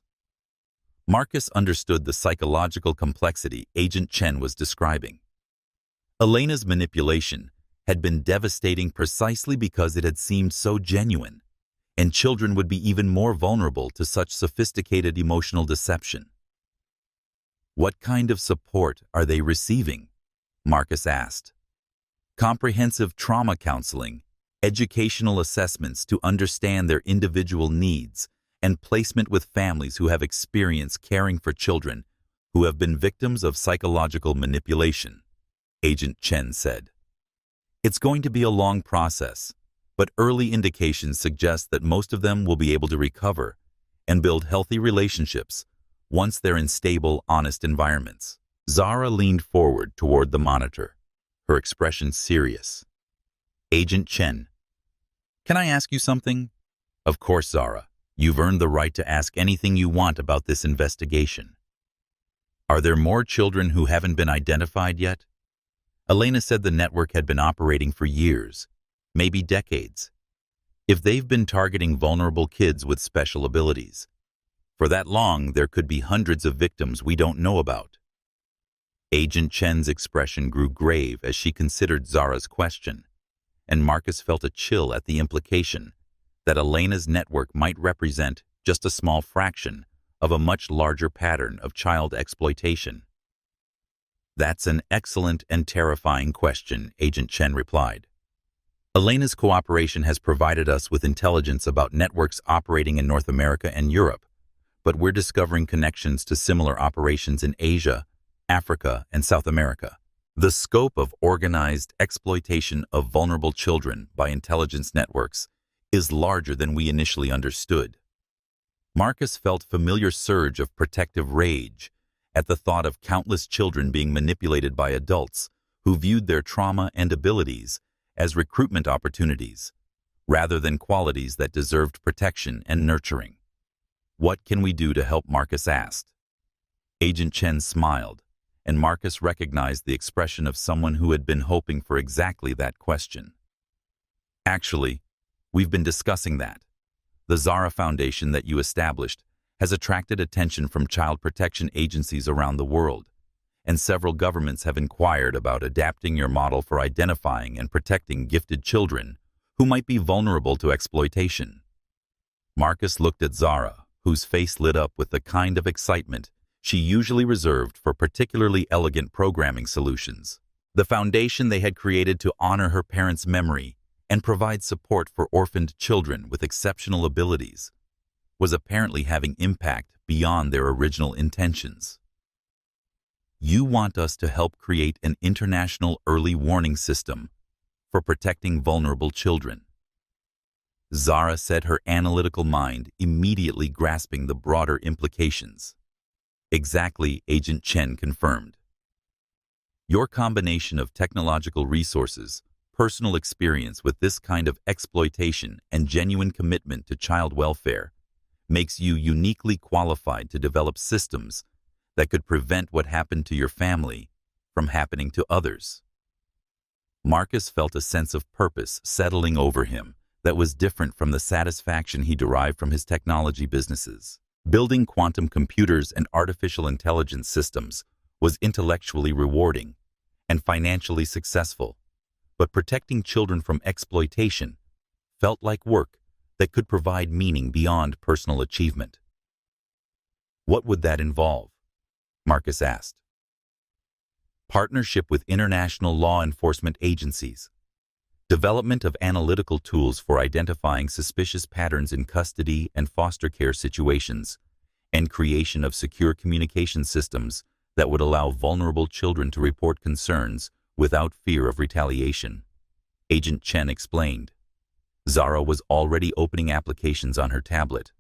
Marcus understood the psychological complexity Agent Chen was describing. Elena's manipulation had been devastating precisely because it had seemed so genuine, and children would be even more vulnerable to such sophisticated emotional deception. "What kind of support are they receiving?" Marcus asked. "Comprehensive trauma counseling, educational assessments to understand their individual needs, and placement with families who have experience caring for children who have been victims of psychological manipulation," Agent Chen said. "It's going to be a long process, but early indications suggest that most of them will be able to recover and build healthy relationships once they're in stable, honest environments. Zara leaned forward toward the monitor, her expression serious. Agent Chen, can I ask you something? Of course, Zara. You've earned the right to ask anything you want about this investigation. Are there more children who haven't been identified yet? Elena said the network had been operating for years, maybe decades. If they've been targeting vulnerable kids with special abilities, for that long there could be hundreds of victims we don't know about. Agent Chen's expression grew grave as she considered Zara's question, and Marcus felt a chill at the implication that Elena's network might represent just a small fraction of a much larger pattern of child exploitation. That's an excellent and terrifying question, Agent Chen replied. Elena's cooperation has provided us with intelligence about networks operating in North America and Europe, but we're discovering connections to similar operations in Asia, Africa, and South America. The scope of organized exploitation of vulnerable children by intelligence networks is larger than we initially understood. Marcus felt a familiar surge of protective rage at the thought of countless children being manipulated by adults who viewed their trauma and abilities as recruitment opportunities, rather than qualities that deserved protection and nurturing. What can we do to help? Marcus asked. Agent Chen smiled, and Marcus recognized the expression of someone who had been hoping for exactly that question. Actually, we've been discussing that. The Zara Foundation that you established has attracted attention from child protection agencies around the world, and several governments have inquired about adapting your model for identifying and protecting gifted children who might be vulnerable to exploitation. Marcus looked at Zara, whose face lit up with the kind of excitement she usually reserved for particularly elegant programming solutions. The foundation they had created to honor her parents' memory and provide support for orphaned children with exceptional abilities was apparently having impact beyond their original intentions. You want us to help create an international early warning system for protecting vulnerable children. Zara said, her analytical mind immediately grasping the broader implications. Exactly, Agent Chen confirmed. Your combination of technological resources, personal experience with this kind of exploitation, and genuine commitment to child welfare makes you uniquely qualified to develop systems that could prevent what happened to your family from happening to others. Marcus felt a sense of purpose settling over him that was different from the satisfaction he derived from his technology businesses. Building quantum computers and artificial intelligence systems was intellectually rewarding and financially successful, but protecting children from exploitation felt like work that could provide meaning beyond personal achievement. What would that involve? Marcus asked. Partnership with international law enforcement agencies, development of analytical tools for identifying suspicious patterns in custody and foster care situations, and creation of secure communication systems that would allow vulnerable children to report concerns without fear of retaliation, Agent Chen explained. Zara was already opening applications on her tablet,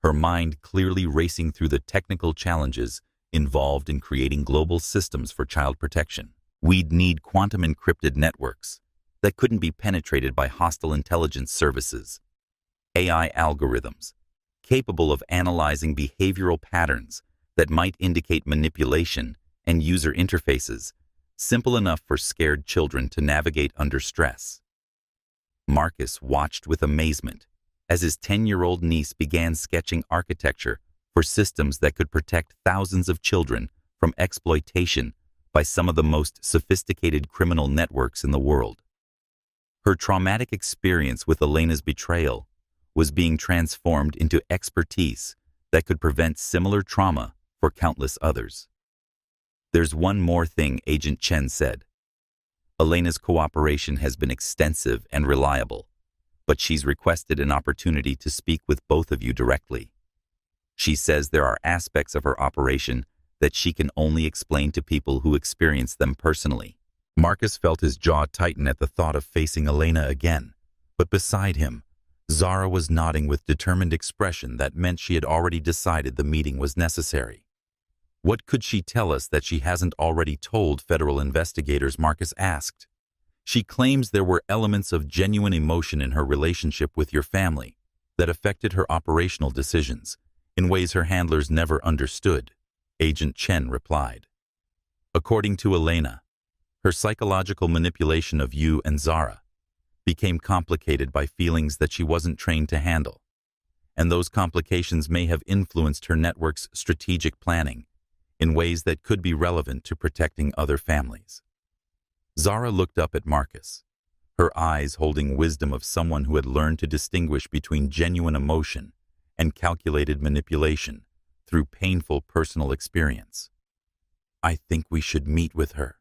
her mind clearly racing through the technical challenges involved in creating global systems for child protection. We'd need quantum encrypted networks that couldn't be penetrated by hostile intelligence services, AI algorithms capable of analyzing behavioral patterns that might indicate manipulation, and user interfaces simple enough for scared children to navigate under stress. Marcus watched with amazement as his 10-year-old niece began sketching architecture for systems that could protect thousands of children from exploitation by some of the most sophisticated criminal networks in the world. Her traumatic experience with Elena's betrayal was being transformed into expertise that could prevent similar trauma for countless others. There's one more thing, Agent Chen said. Elena's cooperation has been extensive and reliable, but she's requested an opportunity to speak with both of you directly. She says there are aspects of her operation that she can only explain to people who experience them personally. Marcus felt his jaw tighten at the thought of facing Elena again, But beside him, Zara was nodding with determined expression that meant she had already decided the meeting was necessary. "What could she tell us that she hasn't already told federal investigators?" Marcus asked. "She claims there were elements of genuine emotion in her relationship with your family that affected her operational decisions in ways her handlers never understood," Agent Chen replied. "According to Elena, her psychological manipulation of you and Zara became complicated by feelings that she wasn't trained to handle, and those complications may have influenced her network's strategic planning in ways that could be relevant to protecting other families." Zara looked up at Marcus, her eyes holding wisdom of someone who had learned to distinguish between genuine emotion and calculated manipulation through painful personal experience. "I think we should meet with her,"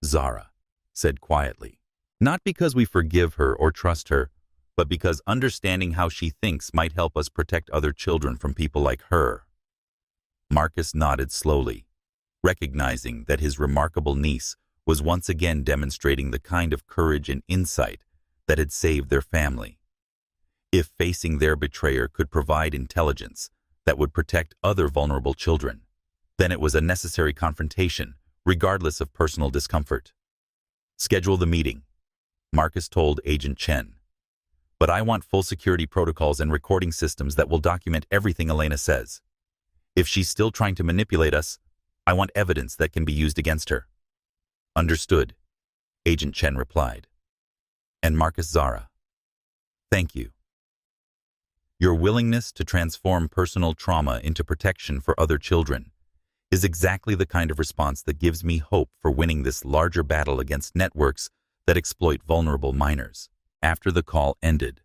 Zara said quietly. "Not because we forgive her or trust her, but because understanding how she thinks might help us protect other children from people like her." Marcus nodded slowly, recognizing that his remarkable niece was once again demonstrating the kind of courage and insight that had saved their family. If facing their betrayer could provide intelligence that would protect other vulnerable children, then it was a necessary confrontation, regardless of personal discomfort. "Schedule the meeting," Marcus told Agent Chen. "But I want full security protocols and recording systems that will document everything Elena says. If she's still trying to manipulate us, I want evidence that can be used against her." "Understood," Agent Chen replied. And Marcus: "Zara, thank you. Your willingness to transform personal trauma into protection for other children is exactly the kind of response that gives me hope for winning this larger battle against networks that exploit vulnerable minors." After the call ended,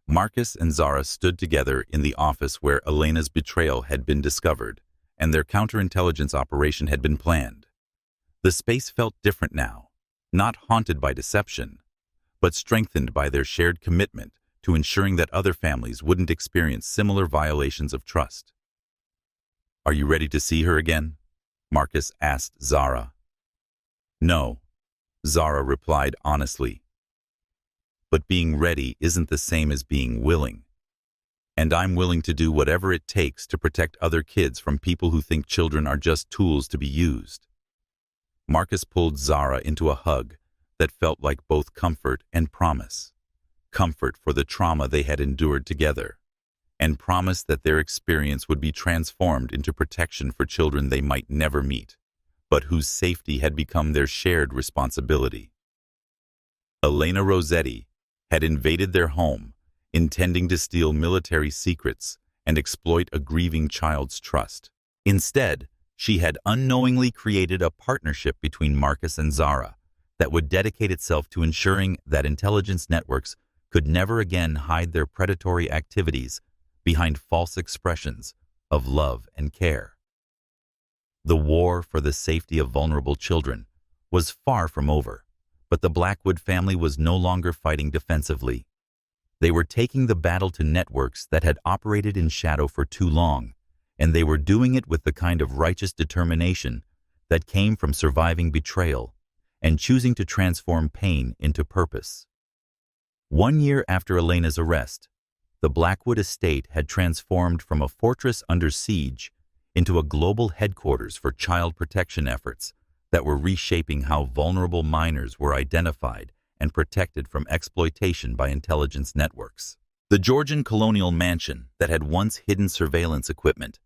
Marcus and Zara stood together in the office where Elena's betrayal had been discovered and their counterintelligence operation had been planned. The space felt different now, not haunted by deception, but strengthened by their shared commitment to ensuring that other families wouldn't experience similar violations of trust. "Are you ready to see her again?" Marcus asked Zara. "No," Zara replied honestly. "But being ready isn't the same as being willing. And I'm willing to do whatever it takes to protect other kids from people who think children are just tools to be used." Marcus pulled Zara into a hug that felt like both comfort and promise. Comfort for the trauma they had endured together, and promise that their experience would be transformed into protection for children they might never meet, but whose safety had become their shared responsibility. Elena Rosetti had invaded their home, intending to steal military secrets and exploit a grieving child's trust. Instead, she had unknowingly created a partnership between Marcus and Zara that would dedicate itself to ensuring that intelligence networks could never again hide their predatory activities behind false expressions of love and care. The war for the safety of vulnerable children was far from over, but the Blackwood family was no longer fighting defensively. They were taking the battle to networks that had operated in shadow for too long, and they were doing it with the kind of righteous determination that came from surviving betrayal and choosing to transform pain into purpose. 1 year after Elena's arrest, the Blackwood estate had transformed from a fortress under siege into a global headquarters for child protection efforts that were reshaping how vulnerable minors were identified and protected from exploitation by intelligence networks. The Georgian colonial mansion that had once hidden surveillance equipment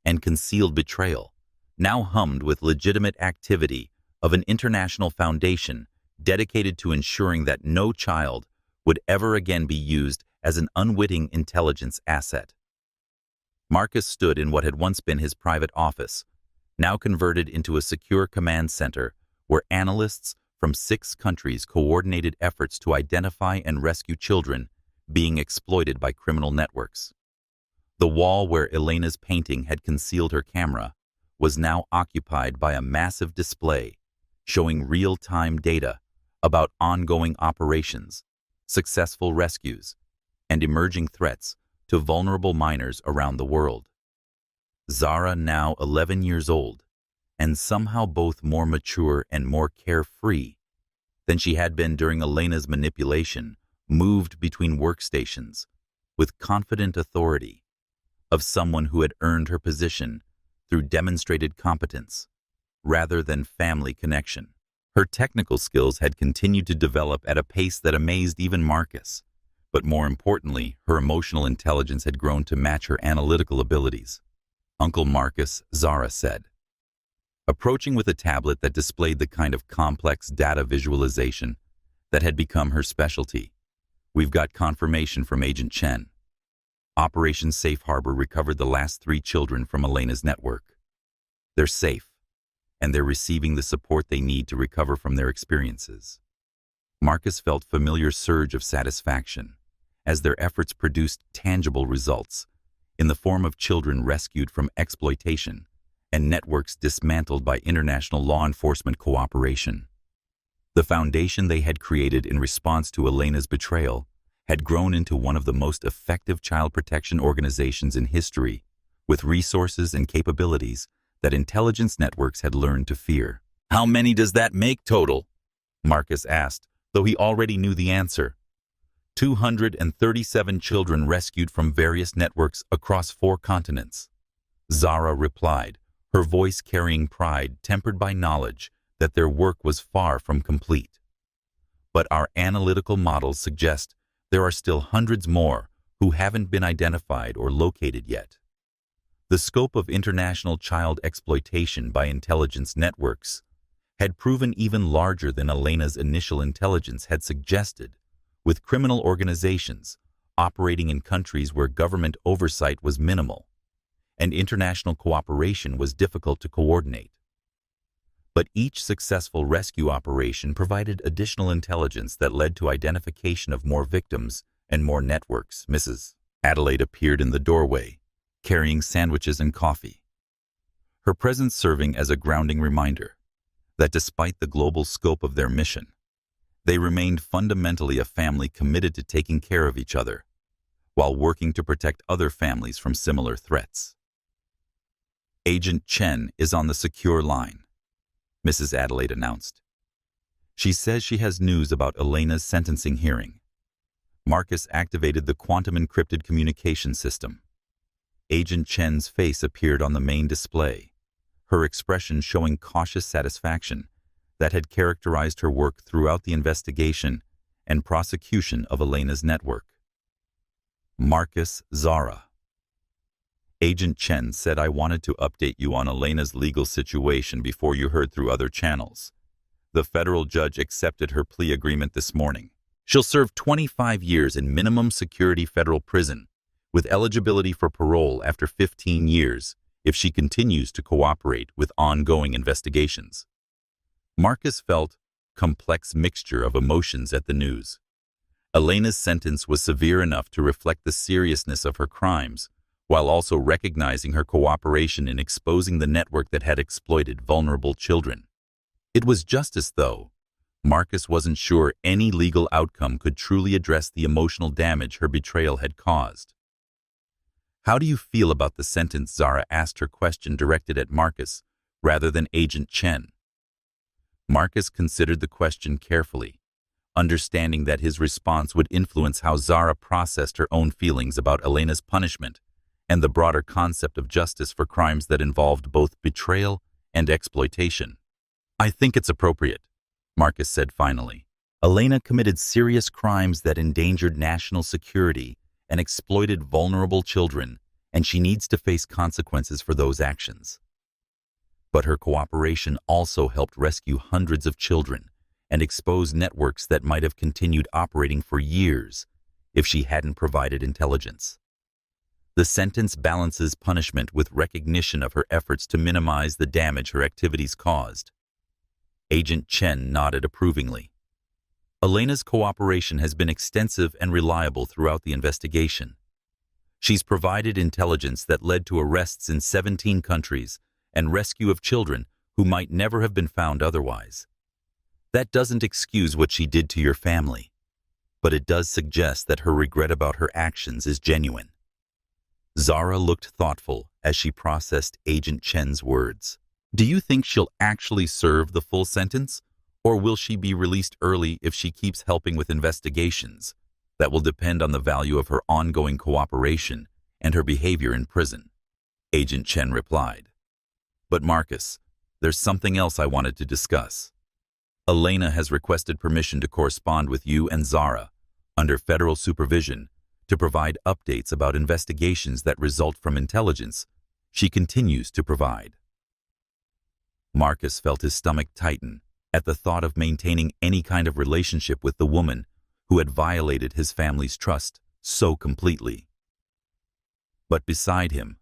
and concealed betrayal now hummed with legitimate activity of an international foundation dedicated to ensuring that no child would ever again be used as an unwitting intelligence asset. Marcus stood in what had once been his private office, now converted into a secure command center where analysts from 6 countries coordinated efforts to identify and rescue children being exploited by criminal networks. The wall where Elena's painting had concealed her camera was now occupied by a massive display showing real-time data about ongoing operations, successful rescues, and emerging threats to vulnerable minors around the world. Zara, now 11 years old, and somehow both more mature and more carefree than she had been during Elena's manipulation, moved between workstations with confident authority of someone who had earned her position through demonstrated competence rather than family connection. Her technical skills had continued to develop at a pace that amazed even Marcus, but more importantly, her emotional intelligence had grown to match her analytical abilities. Uncle Marcus, Zara said, approaching with a tablet that displayed the kind of complex data visualization that had become her specialty. We've got confirmation from Agent Chen. Operation Safe Harbor recovered the last 3 children from Elena's network. They're safe, and they're receiving the support they need to recover from their experiences. Marcus felt a familiar surge of satisfaction as their efforts produced tangible results in the form of children rescued from exploitation and networks dismantled by international law enforcement cooperation. The foundation they had created in response to Elena's betrayal had grown into one of the most effective child protection organizations in history, with resources and capabilities that intelligence networks had learned to fear. How many does that make total? Marcus asked, though he already knew the answer. 237 children rescued from various networks across 4 continents. Zara replied, her voice carrying pride tempered by knowledge that their work was far from complete. But our analytical models suggest there are still hundreds more who haven't been identified or located yet. The scope of international child exploitation by intelligence networks had proven even larger than Elena's initial intelligence had suggested, with criminal organizations operating in countries where government oversight was minimal and international cooperation was difficult to coordinate. But each successful rescue operation provided additional intelligence that led to identification of more victims and more networks. Mrs. Adelaide appeared in the doorway, carrying sandwiches and coffee, her presence serving as a grounding reminder that despite the global scope of their mission, they remained fundamentally a family committed to taking care of each other while working to protect other families from similar threats. Agent Chen is on the secure line, Mrs. Adelaide announced. She says she has news about Elena's sentencing hearing. Marcus activated the quantum-encrypted communication system. Agent Chen's face appeared on the main display, her expression showing cautious satisfaction that had characterized her work throughout the investigation and prosecution of Elena's network. Marcus, Zara. Agent Chen said I wanted to update you on Elena's legal situation before you heard through other channels. The federal judge accepted her plea agreement this morning. She'll serve 25 years in minimum security federal prison, with eligibility for parole after 15 years if she continues to cooperate with ongoing investigations. Marcus felt a complex mixture of emotions at the news. Elena's sentence was severe enough to reflect the seriousness of her crimes, while also recognizing her cooperation in exposing the network that had exploited vulnerable children. It was justice, though. Marcus wasn't sure any legal outcome could truly address the emotional damage her betrayal had caused. How do you feel about the sentence? Zara asked her question directed at Marcus rather than Agent Chen. Marcus considered the question carefully, understanding that his response would influence how Zara processed her own feelings about Elena's punishment and the broader concept of justice for crimes that involved both betrayal and exploitation. I think it's appropriate, Marcus said finally. Elena committed serious crimes that endangered national security and exploited vulnerable children, and she needs to face consequences for those actions. But her cooperation also helped rescue hundreds of children and expose networks that might have continued operating for years if she hadn't provided intelligence. The sentence balances punishment with recognition of her efforts to minimize the damage her activities caused. Agent Chen nodded approvingly. Elena's cooperation has been extensive and reliable throughout the investigation. She's provided intelligence that led to arrests in 17 countries and rescue of children who might never have been found otherwise. That doesn't excuse what she did to your family, but it does suggest that her regret about her actions is genuine. Zara looked thoughtful as she processed Agent Chen's words. Do you think she'll actually serve the full sentence, or will she be released early if she keeps helping with investigations? That will depend on the value of her ongoing cooperation and her behavior in prison, Agent Chen replied. But Marcus, there's something else I wanted to discuss. Elena has requested permission to correspond with you and Zara, under federal supervision, to provide updates about investigations that result from intelligence she continues to provide. Marcus felt his stomach tighten at the thought of maintaining any kind of relationship with the woman who had violated his family's trust so completely. But beside him,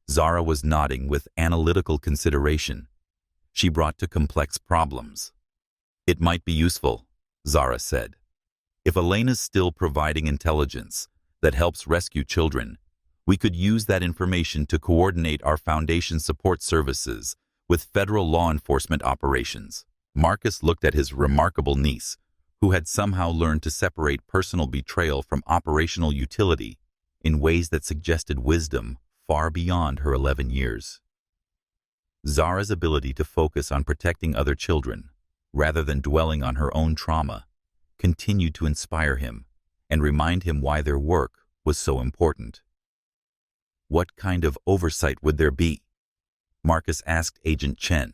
Zara was nodding with analytical consideration. She brought to complex problems. It might be useful, Zara said. If Elena's still providing intelligence that helps rescue children, we could use that information to coordinate our foundation support services with federal law enforcement operations. Marcus looked at his remarkable niece, who had somehow learned to separate personal betrayal from operational utility in ways that suggested wisdom far beyond her 11 years. Zara's ability to focus on protecting other children, rather than dwelling on her own trauma, continued to inspire him and remind him why their work was so important. What kind of oversight would there be? Marcus asked Agent Chen.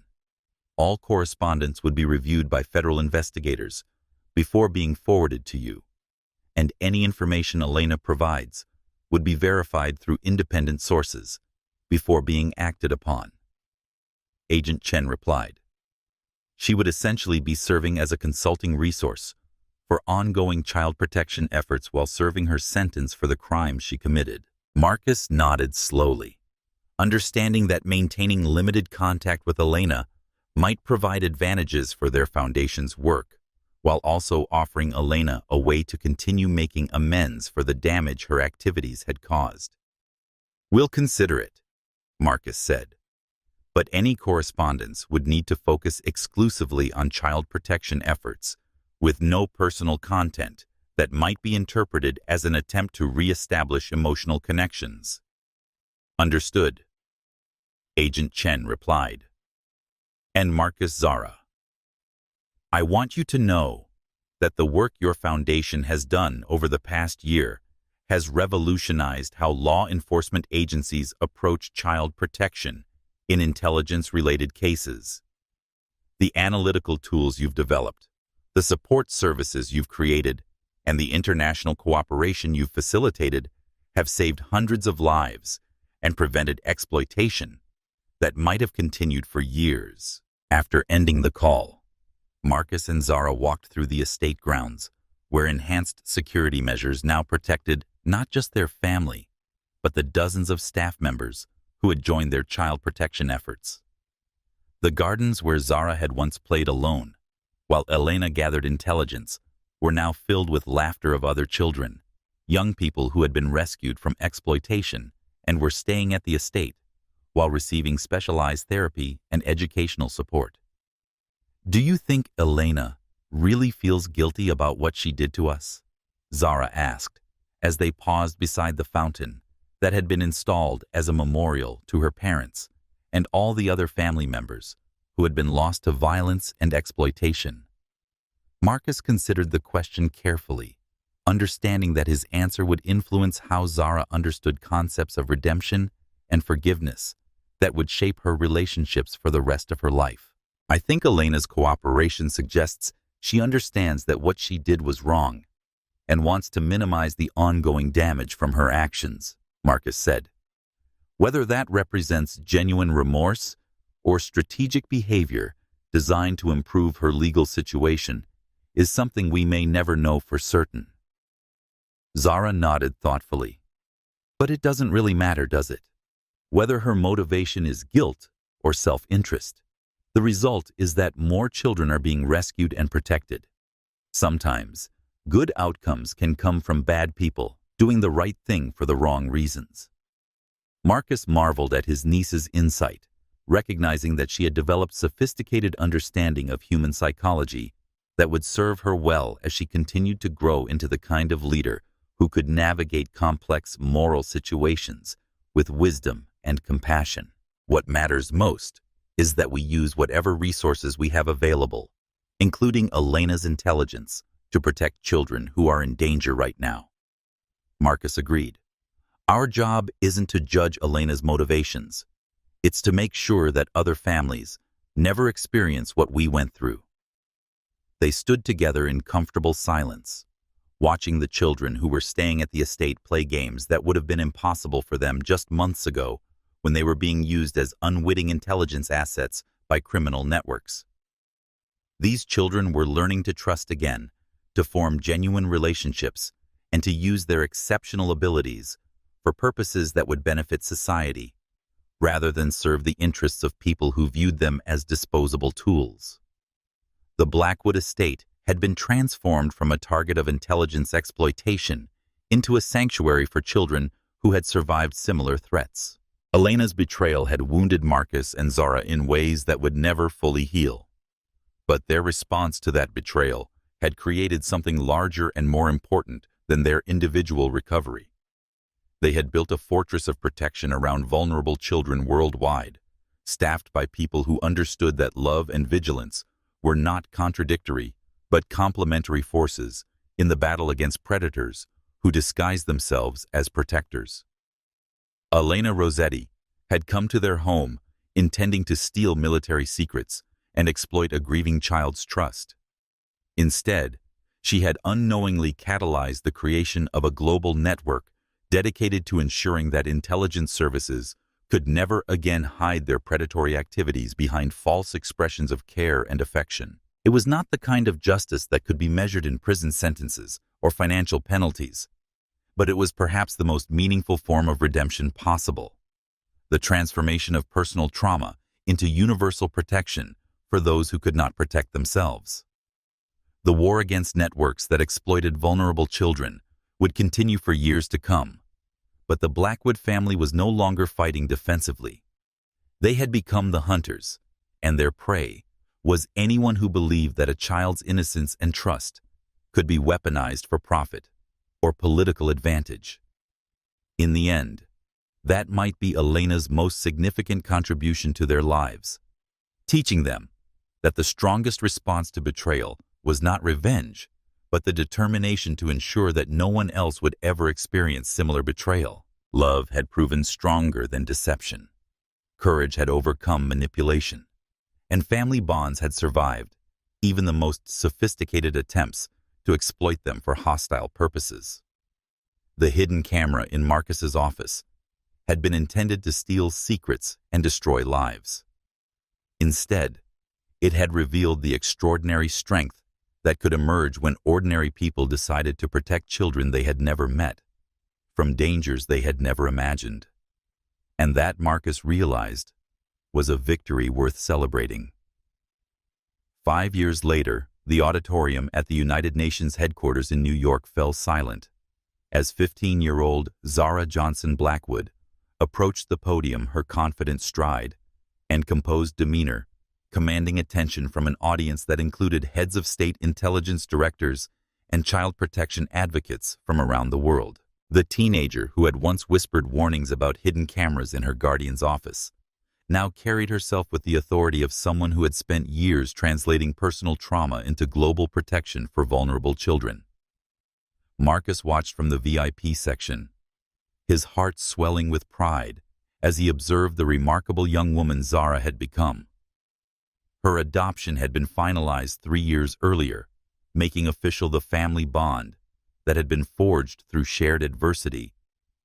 All correspondence would be reviewed by federal investigators before being forwarded to you, and any information Elena provides would be verified through independent sources before being acted upon. Agent Chen replied. She would essentially be serving as a consulting resource for ongoing child protection efforts while serving her sentence for the crimes she committed. Marcus nodded slowly, understanding that maintaining limited contact with Elena might provide advantages for their foundation's work, while also offering Elena a way to continue making amends for the damage her activities had caused. We'll consider it, Marcus said. But any correspondence would need to focus exclusively on child protection efforts, with no personal content that might be interpreted as an attempt to re-establish emotional connections. Understood, Agent Chen replied. And Marcus Zara, I want you to know that the work your foundation has done over the past year has revolutionized how law enforcement agencies approach child protection in intelligence-related cases. The analytical tools you've developed, the support services you've created, and the international cooperation you've facilitated have saved hundreds of lives and prevented exploitation that might have continued for years. After ending the call, Marcus and Zara walked through the estate grounds, where enhanced security measures now protected not just their family, but the dozens of staff members who had joined their child protection efforts. The gardens where Zara had once played alone, while Elena gathered intelligence, were now filled with laughter of other children, young people who had been rescued from exploitation and were staying at the estate while receiving specialized therapy and educational support. Do you think Elena really feels guilty about what she did to us? Zara asked, as they paused beside the fountain that had been installed as a memorial to her parents and all the other family members who had been lost to violence and exploitation. Marcus considered the question carefully, understanding that his answer would influence how Zara understood concepts of redemption and forgiveness that would shape her relationships for the rest of her life. I think Elena's cooperation suggests she understands that what she did was wrong and wants to minimize the ongoing damage from her actions, Marcus said. Whether that represents genuine remorse or strategic behavior designed to improve her legal situation is something we may never know for certain. Zara nodded thoughtfully. But it doesn't really matter, does it? Whether her motivation is guilt or self-interest, the result is that more children are being rescued and protected. Sometimes, good outcomes can come from bad people doing the right thing for the wrong reasons. Marcus marveled at his niece's insight, recognizing that she had developed sophisticated understanding of human psychology that would serve her well as she continued to grow into the kind of leader who could navigate complex moral situations with wisdom and compassion. What matters most is that we use whatever resources we have available, including Elena's intelligence, to protect children who are in danger right now. Marcus agreed. Our job isn't to judge Elena's motivations. It's to make sure that other families never experience what we went through. They stood together in comfortable silence, watching the children who were staying at the estate play games that would have been impossible for them just months ago when they were being used as unwitting intelligence assets by criminal networks. These children were learning to trust again, to form genuine relationships, and to use their exceptional abilities for purposes that would benefit society, rather than serve the interests of people who viewed them as disposable tools. The Blackwood estate had been transformed from a target of intelligence exploitation into a sanctuary for children who had survived similar threats. Elena's betrayal had wounded Marcus and Zara in ways that would never fully heal. But their response to that betrayal had created something larger and more important than their individual recovery. They had built a fortress of protection around vulnerable children worldwide, staffed by people who understood that love and vigilance were not contradictory but complementary forces in the battle against predators who disguised themselves as protectors. Elena Rosetti had come to their home intending to steal military secrets and exploit a grieving child's trust. Instead, she had unknowingly catalyzed the creation of a global network dedicated to ensuring that intelligence services could never again hide their predatory activities behind false expressions of care and affection. It was not the kind of justice that could be measured in prison sentences or financial penalties, but it was perhaps the most meaningful form of redemption possible: the transformation of personal trauma into universal protection for those who could not protect themselves. The war against networks that exploited vulnerable children would continue for years to come, but the Blackwood family was no longer fighting defensively. They had become the hunters, and their prey was anyone who believed that a child's innocence and trust could be weaponized for profit or political advantage. In the end, that might be Elena's most significant contribution to their lives, teaching them that the strongest response to betrayal was not revenge, but the determination to ensure that no one else would ever experience similar betrayal. Love had proven stronger than deception. Courage had overcome manipulation, and family bonds had survived even the most sophisticated attempts to exploit them for hostile purposes. The hidden camera in Marcus's office had been intended to steal secrets and destroy lives. Instead, it had revealed the extraordinary strength that could emerge when ordinary people decided to protect children they had never met from dangers they had never imagined. And that, Marcus realized, was a victory worth celebrating. 5 years later, the auditorium at the United Nations headquarters in New York fell silent as 15-year-old Zara Johnson Blackwood approached the podium, her confident stride and composed demeanor commanding attention from an audience that included heads of state intelligence directors and child protection advocates from around the world. The teenager who had once whispered warnings about hidden cameras in her guardian's office now carried herself with the authority of someone who had spent years translating personal trauma into global protection for vulnerable children. Marcus watched from the VIP section, his heart swelling with pride as he observed the remarkable young woman Zara had become. Her adoption had been finalized 3 years earlier, making official the family bond that had been forged through shared adversity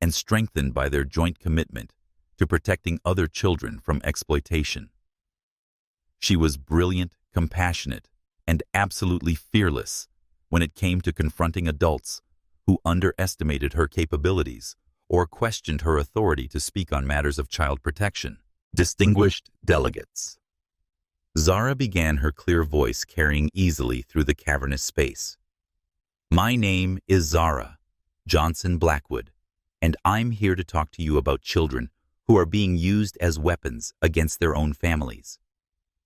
and strengthened by their joint commitment to protecting other children from exploitation. She was brilliant, compassionate, and absolutely fearless when it came to confronting adults who underestimated her capabilities or questioned her authority to speak on matters of child protection. Distinguished delegates. Zara began, her clear voice carrying easily through the cavernous space. My name is Zara Johnson Blackwood, and I'm here to talk to you about children who are being used as weapons against their own families.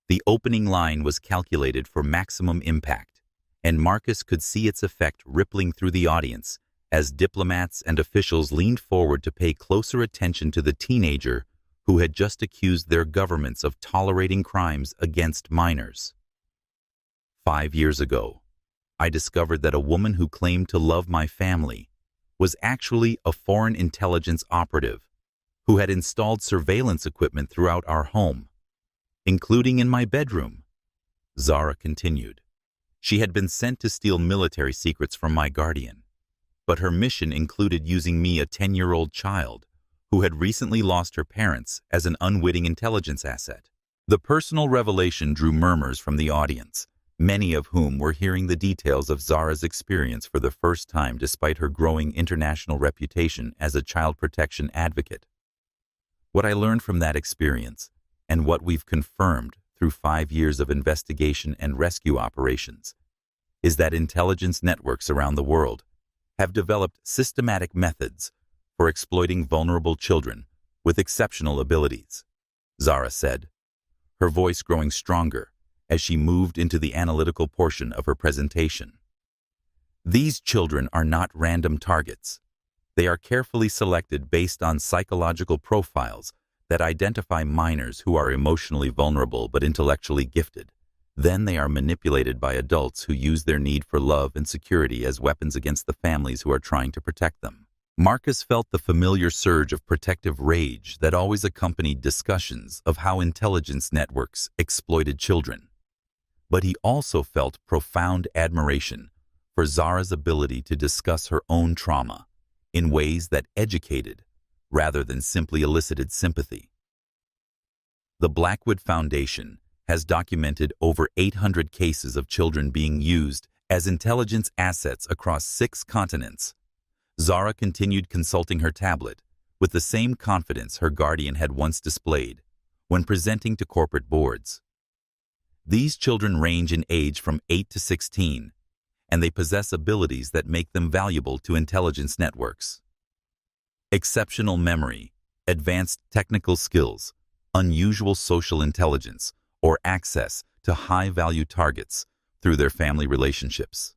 The opening line was calculated for maximum impact, and Marcus could see its effect rippling through the audience as diplomats and officials leaned forward to pay closer attention to the teenager who had just accused their governments of tolerating crimes against minors. 5 years ago, I discovered that a woman who claimed to love my family was actually a foreign intelligence operative who had installed surveillance equipment throughout our home, including in my bedroom. Zara continued. She had been sent to steal military secrets from my guardian, but her mission included using me, a 10-year-old child who had recently lost her parents, as an unwitting intelligence asset. The personal revelation drew murmurs from the audience, many of whom were hearing the details of Zara's experience for the first time despite her growing international reputation as a child protection advocate. What I learned from that experience, and what we've confirmed through 5 years of investigation and rescue operations, is that intelligence networks around the world have developed systematic methods for exploiting vulnerable children with exceptional abilities, Zara said, her voice growing stronger as she moved into the analytical portion of her presentation. These children are not random targets. They are carefully selected based on psychological profiles that identify minors who are emotionally vulnerable but intellectually gifted. Then they are manipulated by adults who use their need for love and security as weapons against the families who are trying to protect them. Marcus felt the familiar surge of protective rage that always accompanied discussions of how intelligence networks exploited children. But he also felt profound admiration for Zara's ability to discuss her own trauma in ways that educated rather than simply elicited sympathy. The Blackwood Foundation has documented over 800 cases of children being used as intelligence assets across 6 continents. Zara continued consulting her tablet with the same confidence her guardian had once displayed when presenting to corporate boards. These children range in age from 8 to 16, and they possess abilities that make them valuable to intelligence networks. Exceptional memory, advanced technical skills, unusual social intelligence, or access to high-value targets through their family relationships.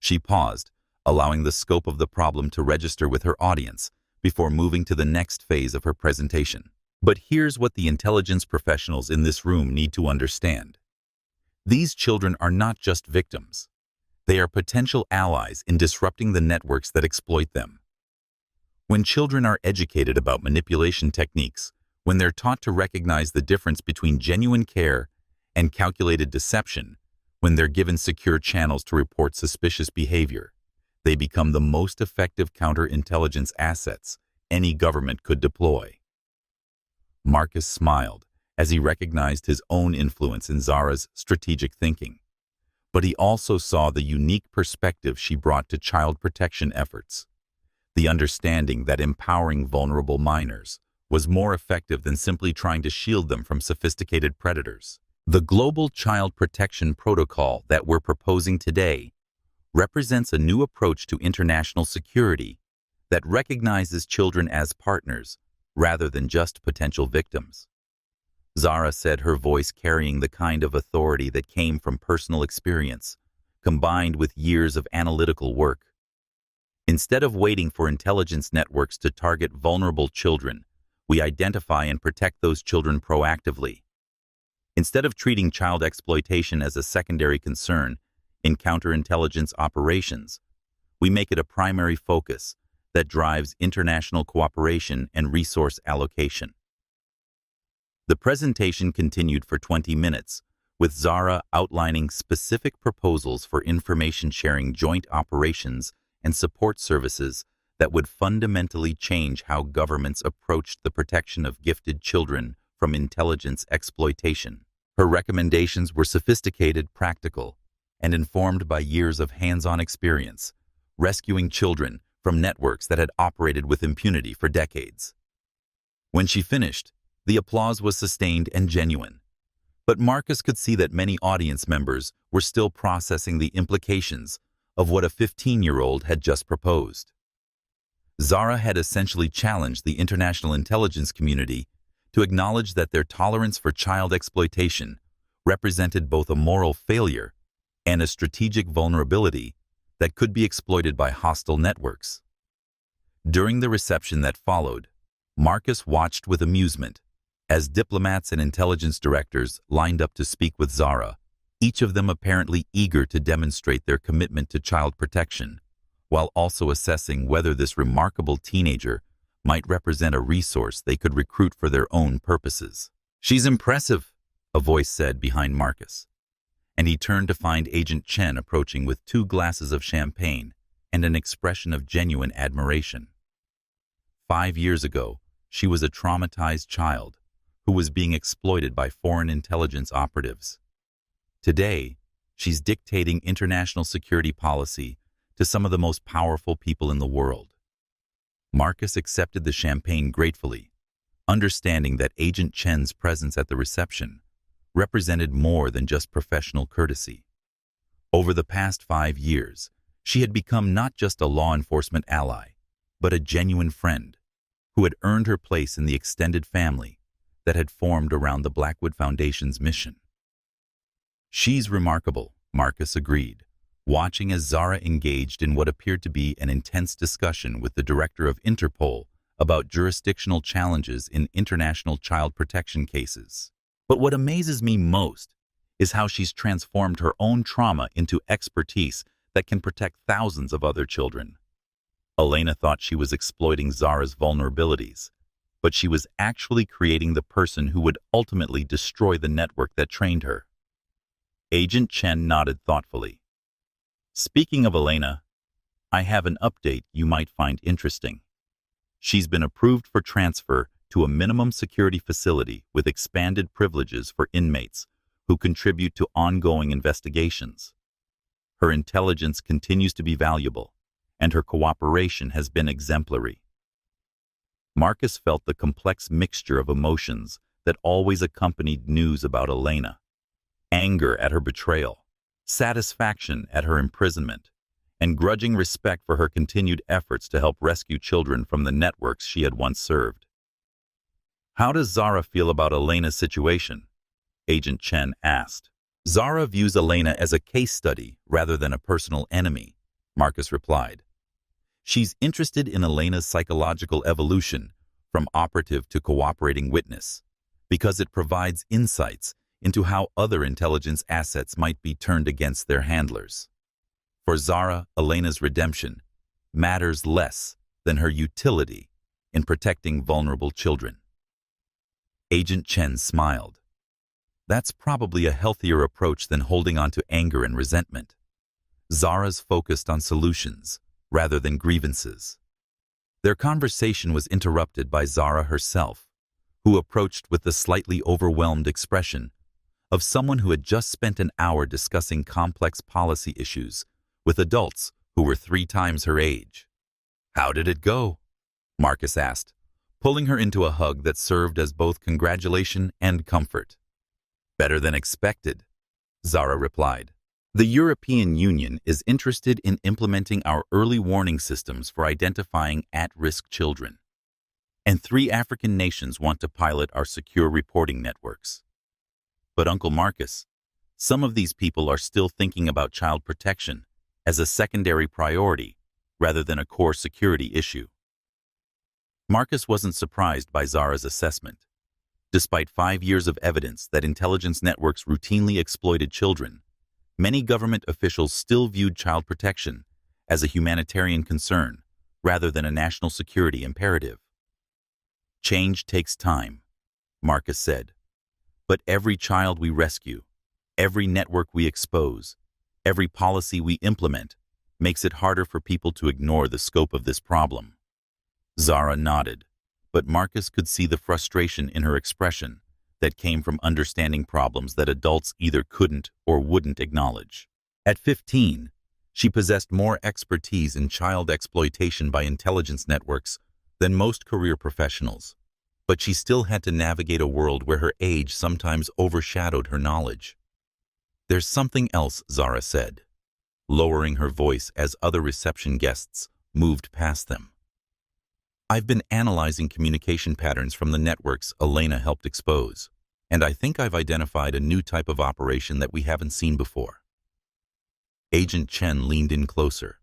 She paused, allowing the scope of the problem to register with her audience before moving to the next phase of her presentation. But here's what the intelligence professionals in this room need to understand. These children are not just victims. They are potential allies in disrupting the networks that exploit them. When children are educated about manipulation techniques, when they're taught to recognize the difference between genuine care and calculated deception, when they're given secure channels to report suspicious behavior, they become the most effective counterintelligence assets any government could deploy. Marcus smiled as he recognized his own influence in Zara's strategic thinking, but he also saw the unique perspective she brought to child protection efforts, the understanding that empowering vulnerable minors was more effective than simply trying to shield them from sophisticated predators. The global child protection protocol that we're proposing today represents a new approach to international security that recognizes children as partners rather than just potential victims. Zara said, her voice carrying the kind of authority that came from personal experience, combined with years of analytical work. Instead of waiting for intelligence networks to target vulnerable children, we identify and protect those children proactively. Instead of treating child exploitation as a secondary concern in counterintelligence operations, we make it a primary focus that drives international cooperation and resource allocation. The presentation continued for 20 minutes, with Zara outlining specific proposals for information-sharing joint operations and support services that would fundamentally change how governments approached the protection of gifted children from intelligence exploitation. Her recommendations were sophisticated, practical, and informed by years of hands-on experience, rescuing children from networks that had operated with impunity for decades. When she finished, the applause was sustained and genuine, but Marcus could see that many audience members were still processing the implications of what a 15-year-old had just proposed. Zara had essentially challenged the international intelligence community to acknowledge that their tolerance for child exploitation represented both a moral failure and a strategic vulnerability that could be exploited by hostile networks. During the reception that followed, Marcus watched with amusement as diplomats and intelligence directors lined up to speak with Zara, each of them apparently eager to demonstrate their commitment to child protection, while also assessing whether this remarkable teenager might represent a resource they could recruit for their own purposes. "She's impressive," a voice said behind Marcus, and he turned to find Agent Chen approaching with 2 glasses of champagne and an expression of genuine admiration. 5 years ago, she was a traumatized child who was being exploited by foreign intelligence operatives. Today, she's dictating international security policy to some of the most powerful people in the world. Marcus accepted the champagne gratefully, understanding that Agent Chen's presence at the reception represented more than just professional courtesy. Over the past 5 years, she had become not just a law enforcement ally, but a genuine friend who had earned her place in the extended family that had formed around the Blackwood Foundation's mission. "She's remarkable," Marcus agreed, watching as Zara engaged in what appeared to be an intense discussion with the director of Interpol about jurisdictional challenges in international child protection cases. "But what amazes me most is how she's transformed her own trauma into expertise that can protect thousands of other children." Elena thought she was exploiting Zara's vulnerabilities, but she was actually creating the person who would ultimately destroy the network that trained her. Agent Chen nodded thoughtfully. "Speaking of Elena, I have an update you might find interesting. She's been approved for transfer to a minimum security facility with expanded privileges for inmates who contribute to ongoing investigations. Her intelligence continues to be valuable, and her cooperation has been exemplary." Marcus felt the complex mixture of emotions that always accompanied news about Elena: anger at her betrayal, satisfaction at her imprisonment, and grudging respect for her continued efforts to help rescue children from the networks she had once served. "How does Zara feel about Elena's situation?" Agent Chen asked. "Zara views Elena as a case study rather than a personal enemy," Marcus replied. "She's interested in Elena's psychological evolution from operative to cooperating witness because it provides insights into how other intelligence assets might be turned against their handlers. For Zara, Elena's redemption matters less than her utility in protecting vulnerable children." Agent Chen smiled. "That's probably a healthier approach than holding on to anger and resentment. Zara's focused on solutions rather than grievances." Their conversation was interrupted by Zara herself, who approached with the slightly overwhelmed expression of someone who had just spent an hour discussing complex policy issues with adults who were 3 times her age. "How did it go?" Marcus asked, pulling her into a hug that served as both congratulation and comfort. "Better than expected," Zara replied. "The European Union is interested in implementing our early warning systems for identifying at-risk children, and 3 African nations want to pilot our secure reporting networks. But Uncle Marcus, some of these people are still thinking about child protection as a secondary priority rather than a core security issue." Marcus wasn't surprised by Zara's assessment. Despite 5 years of evidence that intelligence networks routinely exploited children, many government officials still viewed child protection as a humanitarian concern rather than a national security imperative. "Change takes time," Marcus said. "But every child we rescue, every network we expose, every policy we implement makes it harder for people to ignore the scope of this problem." Zara nodded, but Marcus could see the frustration in her expression that came from understanding problems that adults either couldn't or wouldn't acknowledge. At 15, she possessed more expertise in child exploitation by intelligence networks than most career professionals, but she still had to navigate a world where her age sometimes overshadowed her knowledge. "There's something else," Zara said, lowering her voice as other reception guests moved past them. "I've been analyzing communication patterns from the networks Elena helped expose, and I think I've identified a new type of operation that we haven't seen before." Agent Chen leaned in closer,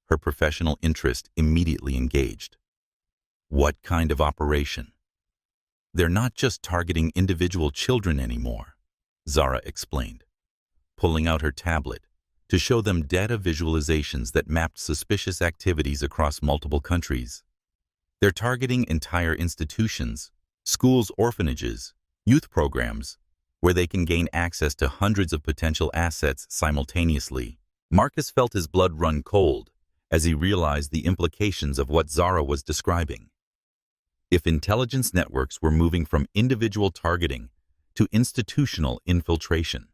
her professional interest immediately engaged. "What kind of operation?" "They're not just targeting individual children anymore," Zara explained. pulling out her tablet to show them data visualizations that mapped suspicious activities across multiple countries. They're targeting entire institutions, schools, orphanages, youth programs, where they can gain access to hundreds of potential assets simultaneously. Marcus felt his blood run cold as he realized the implications of what Zara was describing. If intelligence networks were moving from individual targeting to institutional infiltration,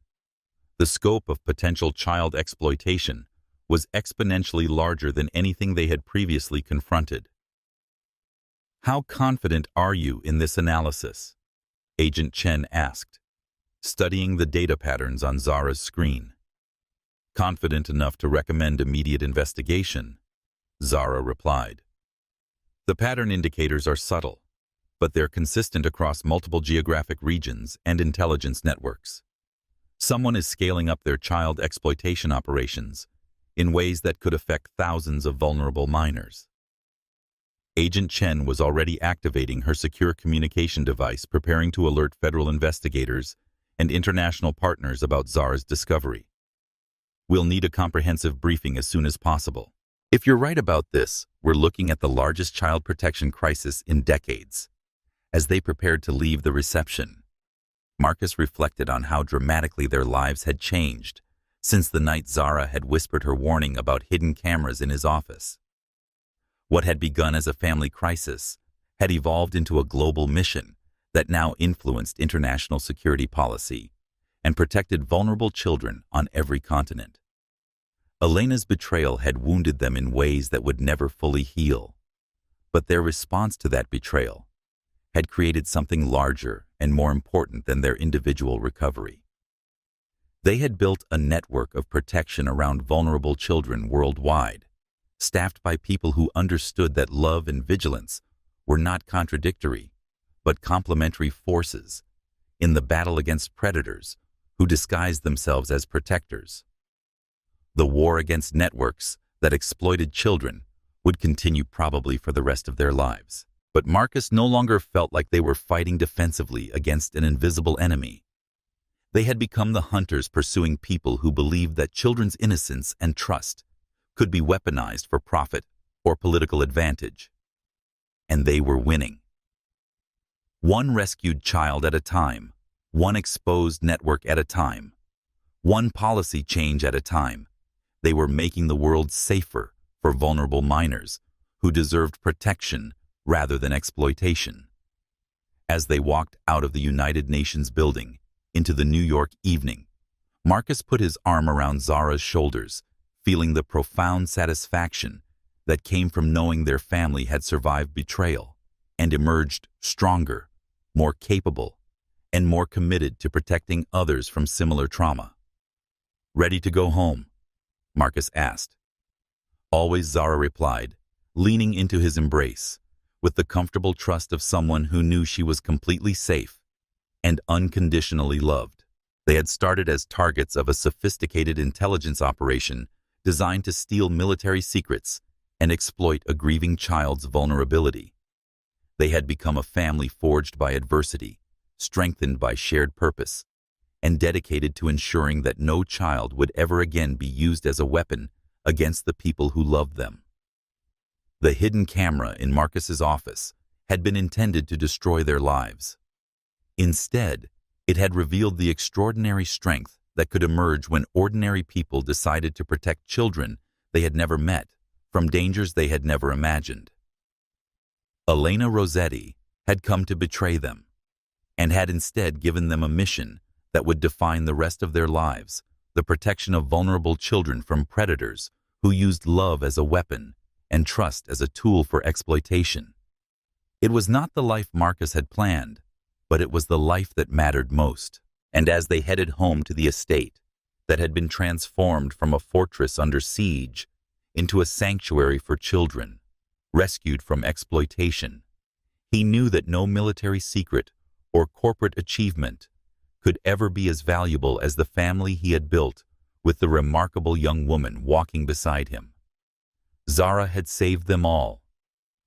the scope of potential child exploitation was exponentially larger than anything they had previously confronted. "How confident are you in this analysis?" Agent Chen asked, studying the data patterns on Zara's screen. "Confident enough to recommend immediate investigation," Zara replied. "The pattern indicators are subtle, but they're consistent across multiple geographic regions and intelligence networks. Someone is scaling up their child exploitation operations in ways that could affect thousands of vulnerable minors." Agent Chen was already activating her secure communication device, preparing to alert federal investigators and international partners about Zara's discovery. "We'll need a comprehensive briefing as soon as possible. If you're right about this, we're looking at the largest child protection crisis in decades." As they prepared to leave the reception, Marcus reflected on how dramatically their lives had changed since the night Zara had whispered her warning about hidden cameras in his office. What had begun as a family crisis had evolved into a global mission that now influenced international security policy and protected vulnerable children on every continent. Elena's betrayal had wounded them in ways that would never fully heal, but their response to that betrayal had created something larger and more important than their individual recovery. They had built a network of protection around vulnerable children worldwide, staffed by people who understood that love and vigilance were not contradictory, but complementary forces in the battle against predators who disguised themselves as protectors. The war against networks that exploited children would continue probably for the rest of their lives. But Marcus no longer felt like they were fighting defensively against an invisible enemy. They had become the hunters pursuing people who believed that children's innocence and trust could be weaponized for profit or political advantage. And they were winning. One rescued child at a time, one exposed network at a time, one policy change at a time, they were making the world safer for vulnerable minors who deserved protection rather than exploitation. As they walked out of the United Nations building into the New York evening, Marcus put his arm around Zara's shoulders, feeling the profound satisfaction that came from knowing their family had survived betrayal and emerged stronger, more capable, and more committed to protecting others from similar trauma. "Ready to go home?" Marcus asked. "Always," Zara replied, leaning into his embrace, with the comfortable trust of someone who knew she was completely safe and unconditionally loved. They had started as targets of a sophisticated intelligence operation designed to steal military secrets and exploit a grieving child's vulnerability. They had become a family forged by adversity, strengthened by shared purpose, and dedicated to ensuring that no child would ever again be used as a weapon against the people who loved them. The hidden camera in Marcus's office had been intended to destroy their lives. Instead, it had revealed the extraordinary strength that could emerge when ordinary people decided to protect children they had never met from dangers they had never imagined. Elena Rosetti had come to betray them, and had instead given them a mission that would define the rest of their lives: the protection of vulnerable children from predators who used love as a weapon and trust as a tool for exploitation. It was not the life Marcus had planned, but it was the life that mattered most. And as they headed home to the estate that had been transformed from a fortress under siege into a sanctuary for children, rescued from exploitation, he knew that no military secret or corporate achievement could ever be as valuable as the family he had built with the remarkable young woman walking beside him. Zara had saved them all,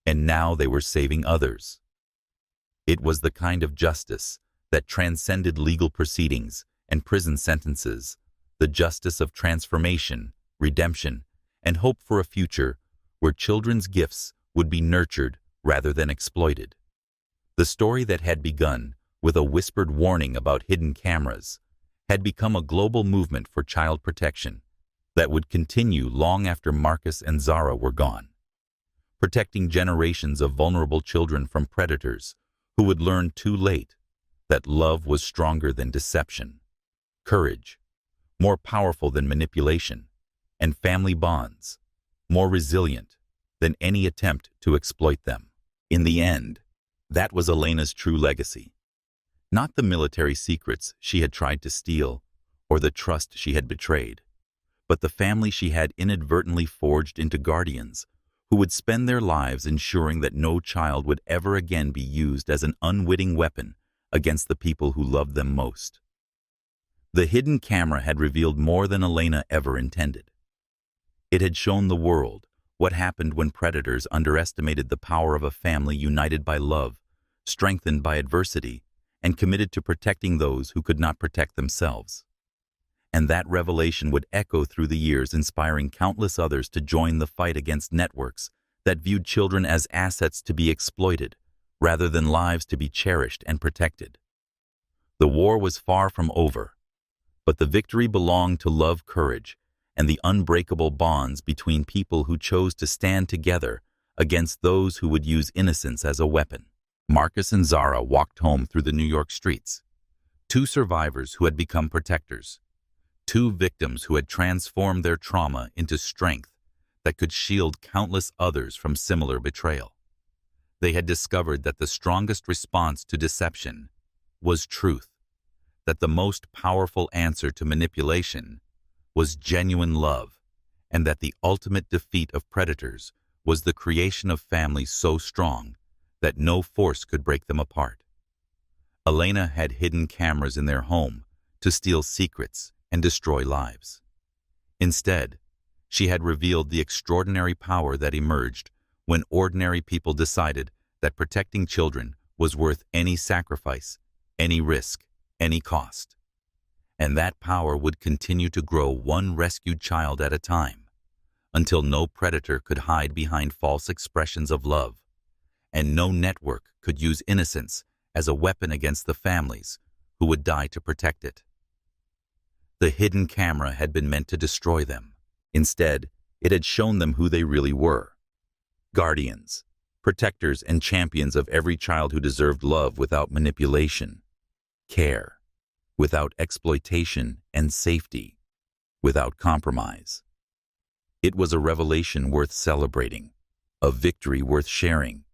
and now they were saving others. It was the kind of justice that transcended legal proceedings and prison sentences, the justice of transformation, redemption, and hope for a future where children's gifts would be nurtured rather than exploited. The story that had begun with a whispered warning about hidden cameras had become a global movement for child protection that would continue long after Marcus and Zara were gone, protecting generations of vulnerable children from predators who would learn too late that love was stronger than deception, courage, more powerful than manipulation, and family bonds, more resilient than any attempt to exploit them. In the end, that was Elena's true legacy. Not the military secrets she had tried to steal or the trust she had betrayed, but the family she had inadvertently forged into guardians who would spend their lives ensuring that no child would ever again be used as an unwitting weapon against the people who loved them most. The hidden camera had revealed more than Elena ever intended. It had shown the world what happened when predators underestimated the power of a family united by love, strengthened by adversity, and committed to protecting those who could not protect themselves. And that revelation would echo through the years, inspiring countless others to join the fight against networks that viewed children as assets to be exploited, rather than lives to be cherished and protected. The war was far from over, but the victory belonged to love, courage, and the unbreakable bonds between people who chose to stand together against those who would use innocence as a weapon. Marcus and Zara walked home through the New York streets, two survivors who had become protectors, two victims who had transformed their trauma into strength that could shield countless others from similar betrayal. They had discovered that the strongest response to deception was truth, that the most powerful answer to manipulation was genuine love, and that the ultimate defeat of predators was the creation of families so strong that no force could break them apart. Elena had hidden cameras in their home to steal secrets and destroy lives. Instead, she had revealed the extraordinary power that emerged when ordinary people decided that protecting children was worth any sacrifice, any risk, any cost. And that power would continue to grow one rescued child at a time, until no predator could hide behind false expressions of love, and no network could use innocence as a weapon against the families who would die to protect it. The hidden camera had been meant to destroy them. Instead, it had shown them who they really were: guardians, protectors and champions of every child who deserved love without manipulation, care, without exploitation, and safety, without compromise. It was a revelation worth celebrating, a victory worth sharing,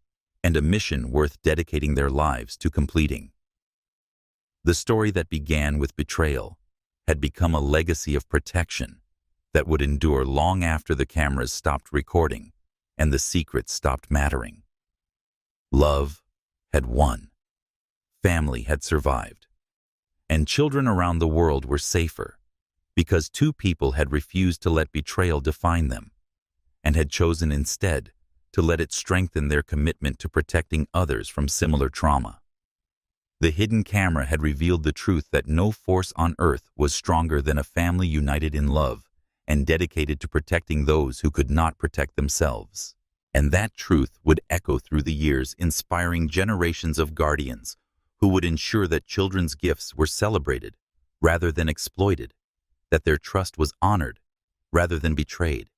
and a mission worth dedicating their lives to completing. The story that began with betrayal had become a legacy of protection that would endure long after the cameras stopped recording and the secrets stopped mattering. Love had won. Family had survived. And children around the world were safer because two people had refused to let betrayal define them and had chosen instead to let it strengthen their commitment to protecting others from similar trauma. The hidden camera had revealed the truth that no force on earth was stronger than a family united in love and dedicated to protecting those who could not protect themselves. And that truth would echo through the years, inspiring generations of guardians who would ensure that children's gifts were celebrated rather than exploited, that their trust was honored rather than betrayed,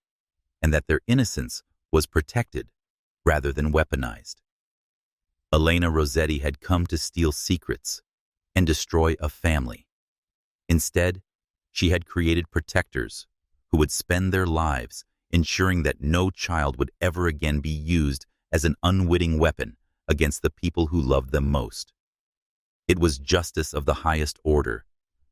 and that their innocence was protected rather than weaponized. Elena Rosetti had come to steal secrets and destroy a family. Instead, she had created protectors who would spend their lives ensuring that no child would ever again be used as an unwitting weapon against the people who loved them most. It was justice of the highest order,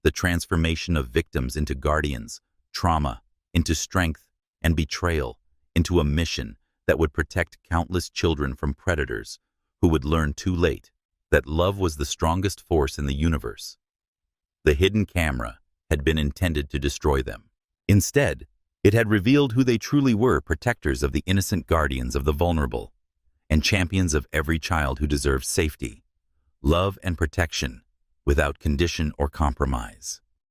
the transformation of victims into guardians, trauma into strength, and betrayal into a mission that would protect countless children from predators who would learn too late that love was the strongest force in the universe. The hidden camera had been intended to destroy them. Instead, it had revealed who they truly were: protectors of the innocent, guardians of the vulnerable, and champions of every child who deserves safety, love, and protection without condition or compromise.